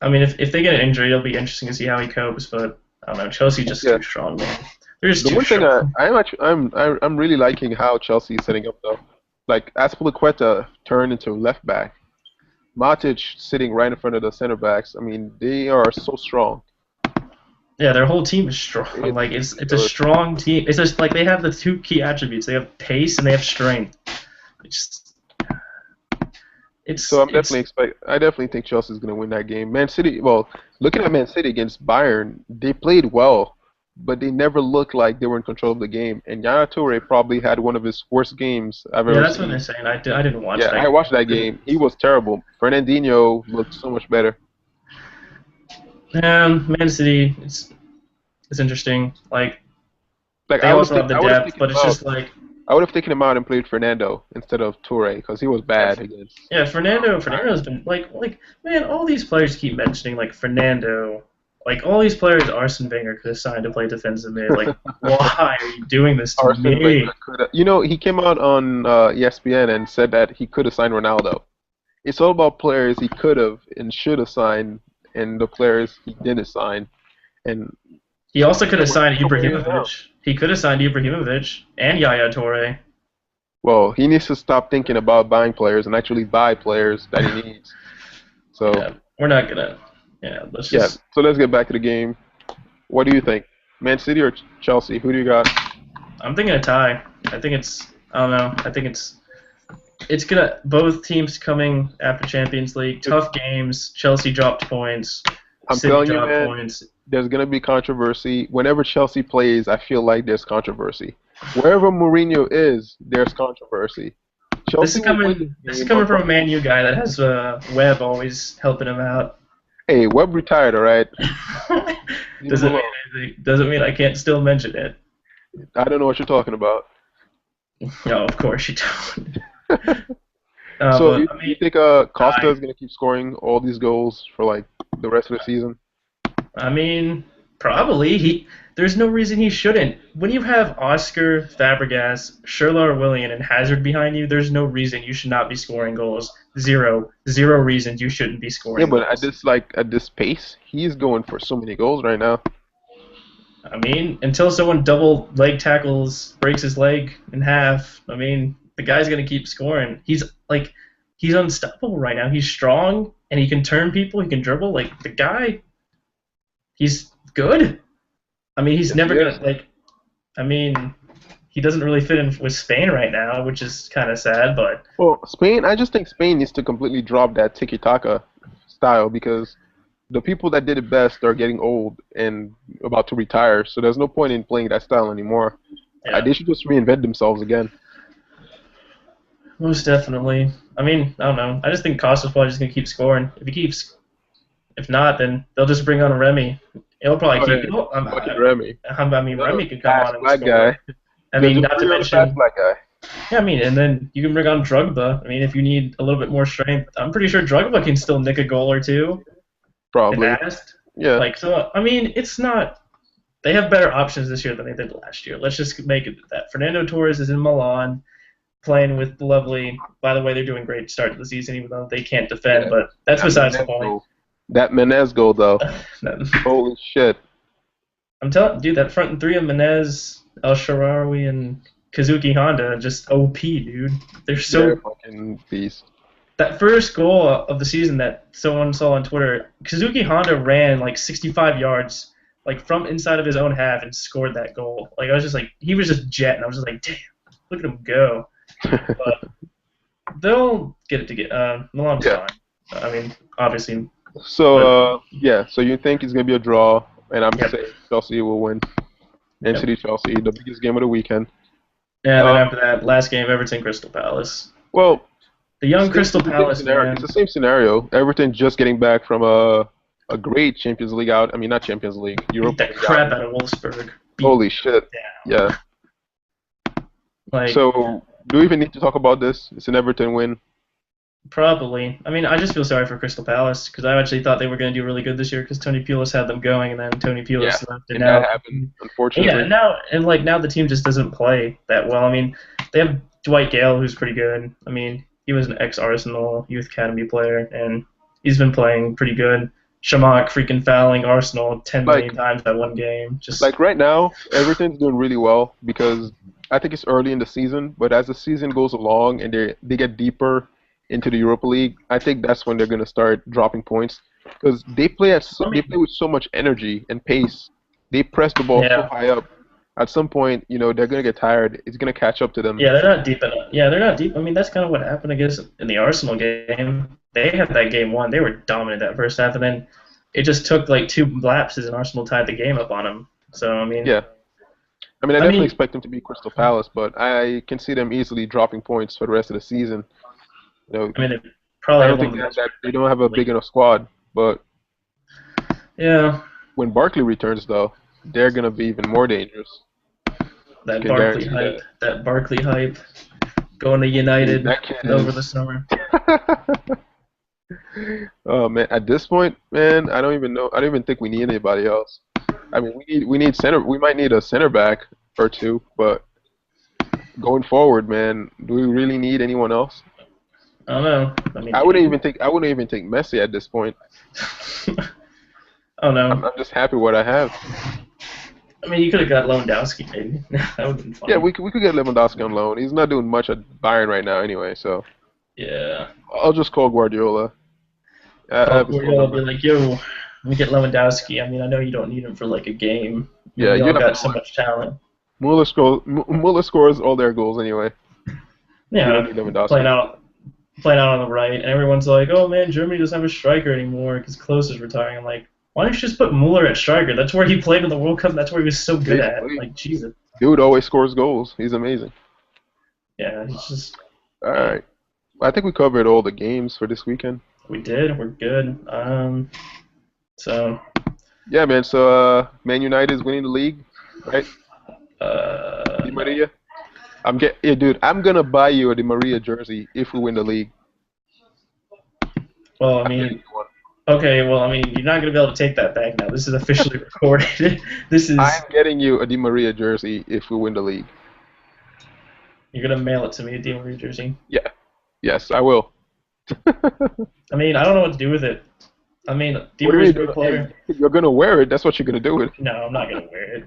I mean, if they get an injury, it'll be interesting to see how he copes. But I don't know, Chelsea just Yeah. too strong, man. They're just The too one thing strong. I'm really liking how Chelsea is setting up though. Like Azpilicueta turned into left back. Matic sitting right in front of the center backs. I mean, they are so strong. Yeah, their whole team is strong. It's Like it's a ridiculous. strong team. It's just like they have the two key attributes. They have pace and they have strength. It's So it's I definitely think Chelsea's going to win that game. Man City, well, looking at Man City against Bayern, they played well, but they never looked like they were in control of the game. And Yaya Toure probably had one of his worst games I've yeah. ever That's what they're seen. saying. I didn't watch Yeah, that I watched that game. game. He was terrible. Fernandinho looked so much better. Man City, it's interesting. Like Like they also have the I would have depth, taken but him it's out. just like I would have taken him out and played Fernando instead of Toure because he was yeah, bad against. yeah. Fernando's been like man. All these players keep mentioning like Fernando. Like all these players, Arsene Wenger could have signed to play defensive mid. Like why are you doing this to Arsene me? Wenger could have. You know, he came out on ESPN and said that he could have signed Ronaldo. It's all about players he could have and should have signed, and the players he didn't sign. And He also could have we're signed a couple years now. Ibrahimovic. He could have signed Ibrahimovic and Yaya Toure. Well, he needs to stop thinking about buying players and actually buy players that he needs. So Yeah, we're not gonna. Yeah, let's yeah, just. so let's get back to the game. What do you think? Man City or Chelsea? Who do you got? I'm thinking a tie. I think it's. I don't know. I think it's. It's gonna. Both teams coming after Champions League. Tough games. Chelsea dropped points. I'm City telling you, dropped man, points. there's gonna be controversy. Whenever Chelsea plays, I feel like there's controversy. Wherever Mourinho is, there's controversy. This Chelsea is will win coming. This this is game coming on from a controversy. Man U guy that has Webb always helping him out. Hey, Webb retired, all right? Leave him Doesn't mean alone. anything. Doesn't mean I can't still mention it. I don't know what you're talking about. No, of course you don't. So But I you mean, think Costa I, is gonna keep scoring all these goals for like the rest of the season? I mean, probably There's no reason he shouldn't. When you have Oscar, Fabregas, Schürrle, or Willian, and Hazard behind you, there's no reason you should not be scoring goals. Zero reasons you shouldn't be Yeah, scoring but goals. at this pace, he's going for so many goals right now. I mean, until someone double leg tackles, breaks his leg in half, I mean, the guy's gonna keep scoring. He's unstoppable right now. He's strong and he can turn people. He can dribble. Like the guy, he's good. I mean, he's Yes, he never is. gonna like. I mean, he doesn't really fit in with Spain right now, which is kind of sad. But Well, Spain, I just think Spain needs to completely drop that tiki-taka style because the people that did it best are getting old and about to retire. So there's no point in playing that style anymore. yeah, They should just reinvent themselves again. most definitely. I mean, I don't know. I just think Costa's probably just gonna keep scoring. If not, then they'll just bring on Remy. He'll probably Oh keep. yeah, Oh, fucking Remy, I mean, another Remy could come fast on and black guy. score. I mean, Just not to bring on a fast mention, black guy, yeah, I mean, and then you can bring on Drugba. I mean, if you need a little bit more strength, I'm pretty sure Drugba can still nick a goal or two and probably. assist. Yeah, Like, so, I mean, it's not. They have better options this year than they did last year. Let's just make it that. Fernando Torres is in Milan playing with the lovely. By the way, they're doing great to start the season, even though they can't defend. yeah. But that's That besides the Menez point. goal. That Menez goal though. Holy shit. I'm telling, dude, that front three of Menez, El Sharawi, and Kazuki Honda just OP, dude. They're They're so. fucking beast. That first goal of the season that someone saw on Twitter, Kazuki Honda ran like 65 yards, like from inside of his own half, and scored that goal. Like I was just like, he was just jetting. I was just like, damn, look at him go. But they'll get it to get. Milan's Yeah. fine. I mean, obviously, So but yeah. So you think it's gonna be a draw, and I'm yep, saying Chelsea will win. Man yep. City Chelsea, the biggest game of the weekend. And then Uh, after that, last game, Everton Crystal Palace. well, The young same, Crystal it's the same Palace, scenario. It's man. the same scenario. Everton just getting back from a great Champions League out. I mean, not Champions League, Beat Europa the League crap outing. out of Wolfsburg. Beat Holy shit. down. Yeah. Like, So do we even need to talk about this? It's an Everton win. probably. I mean, I just feel sorry for Crystal Palace because I actually thought they were going to do really good this year because Tony Pulis had them going, and then Tony Yeah. Pulis left, and And that now, happened, yeah, unfortunately. now the team just doesn't play that well. I mean, they have Dwight Gale, who's pretty good. I mean, he was an ex-Arsenal youth academy player, and he's been playing pretty good. Shamak freaking fouling Arsenal 10 Like million times that one game. Just Like right now, everything's doing really well because I think it's early in the season, but as the season goes along and they get deeper into the Europa League, I think that's when they're gonna start dropping points because I they mean, play with so much energy and pace. They press the ball so yeah. high up. At some point, they're gonna get tired. It's gonna catch up to them. Yeah, they're not deep enough. Yeah, they're not deep. I mean, that's kind of what happened, I guess, in the Arsenal game. They had that game won. They were dominant that first half, and then it just took like two lapses, and Arsenal tied the game up on them. So Yeah, I mean, I I definitely mean, expect them to beat Crystal Palace, but I can see them easily dropping points for the rest of the season. You know, I mean, they I probably have don't one think of they the have best that. They strikers don't have in a the league. big enough squad, but Yeah, when Barkley returns, though, they're gonna be even more dangerous. I that can Barkley guarantee hype, that. that Barkley hype, going to Dude, United that kid over the is. summer. Oh man, at this point, man, I don't even know. I don't even think we need anybody else. I mean, we need center. We might need a center back or two, but going forward, man, do we really need anyone else? I don't know. I mean, I do wouldn't you? even think. I wouldn't even take Messi at this point. I don't I'm, know. I'm just happy what I have. I mean, you could have got Lewandowski, maybe. That would have been Yeah, fun. we could get Lewandowski on loan. He's not doing much at Bayern right now, anyway. So Yeah. I'll just call Guardiola. I Call have his phone Guardiola, be number. like, yo, let me get Lewandowski. I mean, I know you don't need him for like a game. I mean, Yeah, we you all have got so Muller. much talent. Muller scores all their goals anyway. You don't Yeah, need playing Lewandowski. out, playing out on the right, and everyone's like, oh man, Germany doesn't have a striker anymore because Klose is retiring. I'm like, why don't you just put Mueller at striker? That's where he played in the World Cup. And that's where he was so good at. Basically, Like, Jesus. dude always scores goals. He's amazing. Yeah, he's just. All Yeah, right. I think we covered all the games for this weekend. we did. We're good. So, Yeah, man. So, Man United is winning the league, right? Di no. Maria. Yeah, dude. I'm gonna buy you a Di Maria jersey if we win the league. Well, I I'm getting mean, you one. okay. Well, I mean, you're not gonna be able to take that back now. This is officially recorded. This is. I'm getting you a Di Maria jersey if we win the league. You're gonna mail it to me, a Di Maria jersey. Yeah. Yes, I will. I mean, I don't know what to do with it. I mean, Di What do Maria's you a good mean? Hey, player. you're gonna wear it. That's what you're gonna do with it. No, I'm not gonna wear it.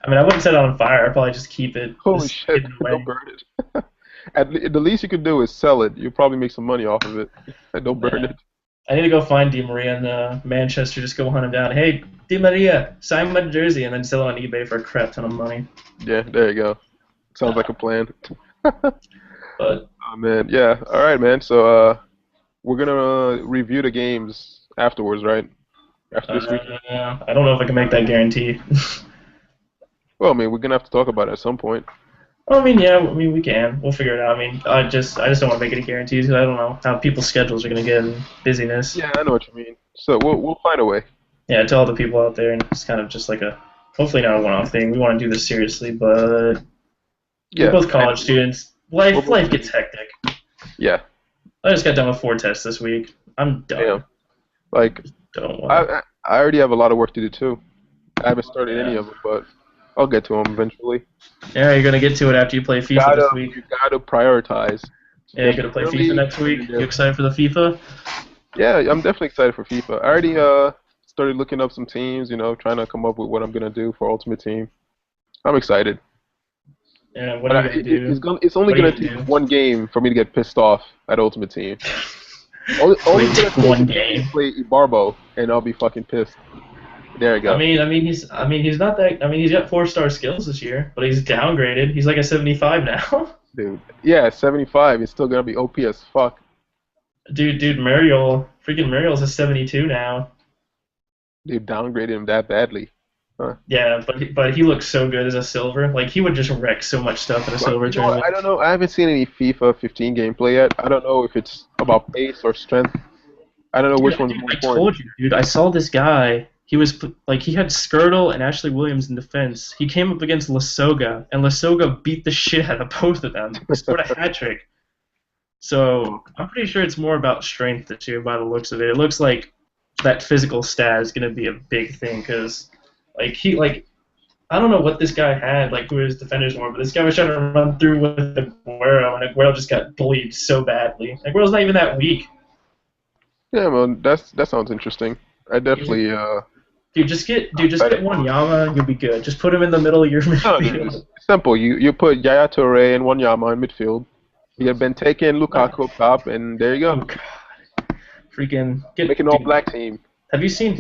I mean, I wouldn't set it on fire. I'd probably just keep it, Holy just shit! hidden Don't away. burn it. The least you could do is sell it. You'll probably make some money off of it. Don't burn Yeah. it. I need to go find Di Maria in Manchester. Just go hunt him down. Hey, Di Maria, sign my jersey, and then sell it on eBay for a crap ton of money. Yeah, there you go. Sounds like Uh, a plan. but Oh man, yeah. All right, man. So we're gonna review the games afterwards, right? After this weekend. I don't know if I can make that guarantee. Well, I mean, we're gonna have to talk about it at some point. Well, I mean, yeah, I mean, we can. We'll figure it out. I mean, I just don't want to make any guarantees because I don't know how people's schedules are gonna get and busyness. Yeah, I know what you mean. So we'll find a way. Yeah, to all the people out there, and it's kind of just like hopefully not a one-off thing. We want to do this seriously, but we're Yeah, both and college students. we're both Life gets busy. hectic. Yeah, I just got done with 4 tests this week. I'm damn. done. Like Don't want to. I already have a lot of work to do too. I haven't started any Yeah. of them, but I'll get to them eventually. Yeah, you're gonna get to it after you play FIFA Gotta this week. you gotta prioritize. Yeah, you're Get gonna play FIFA early, next and week. then You excited for the FIFA? yeah, I'm definitely excited for FIFA. I already started looking up some teams, trying to come up with what I'm gonna do for Ultimate Team. I'm excited. Yeah. What But are you gonna do? it's only What are you gonna gonna take do? one game for me to get pissed off at Ultimate Team. All Only it's gonna take take one is for me to game. play Ibarbo, and I'll be fucking pissed. There you go. He's not that. I mean, he's got 4-star skills this year, but he's downgraded. He's like a 75 now. Dude. Yeah, 75 is still gonna be OP as fuck. Freaking Muriel's a 72 now. They downgraded him that badly. Huh. Yeah, but he looks so good as a silver. Like he would just wreck so much stuff in a But silver you know what? tournament. I don't know. I haven't seen any FIFA 15 gameplay yet. I don't know if it's about pace or strength. I don't know which one's more I important. told you, dude. I saw this guy. He had Skirtle and Ashley Williams in defense. He came up against Lasoga, and Lasoga beat the shit out of both of them. He scored a hat trick. So I'm pretty sure it's more about strength this year by the looks of it. It looks like that physical stat is gonna be a big thing because, I don't know what this guy had, like who his defenders were, but this guy was trying to run through with Aguero, and Aguero just got bullied so badly. Aguero's not even that weak. Yeah, man, that sounds interesting. I definitely Dude, just get one Yama, you'll be good. Just put him in the middle of your no, dude, midfield. it's simple. You put Yaya Toure and Wanyama in midfield. You get Benteke and Lukaku up top, and there you Oh go. god, freaking Make an dude, all-black team. have you seen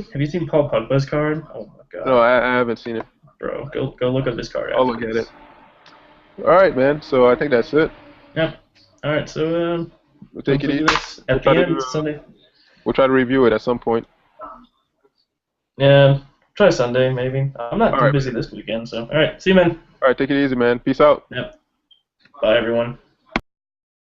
Paul Pogba's card? Oh my god, No, I haven't seen it. bro, go look up this card I'll after look at this. it. All right, man. So I think that's it. Yep. All right, so We'll take it hopefully easy. this We'll at try the to do. end Sunday. We'll try to review it at some point. Yeah, try Sunday maybe. I'm not All too right. busy this weekend, so all right, see you, man. All right, take it easy, man. Peace out. Yep. Bye, everyone.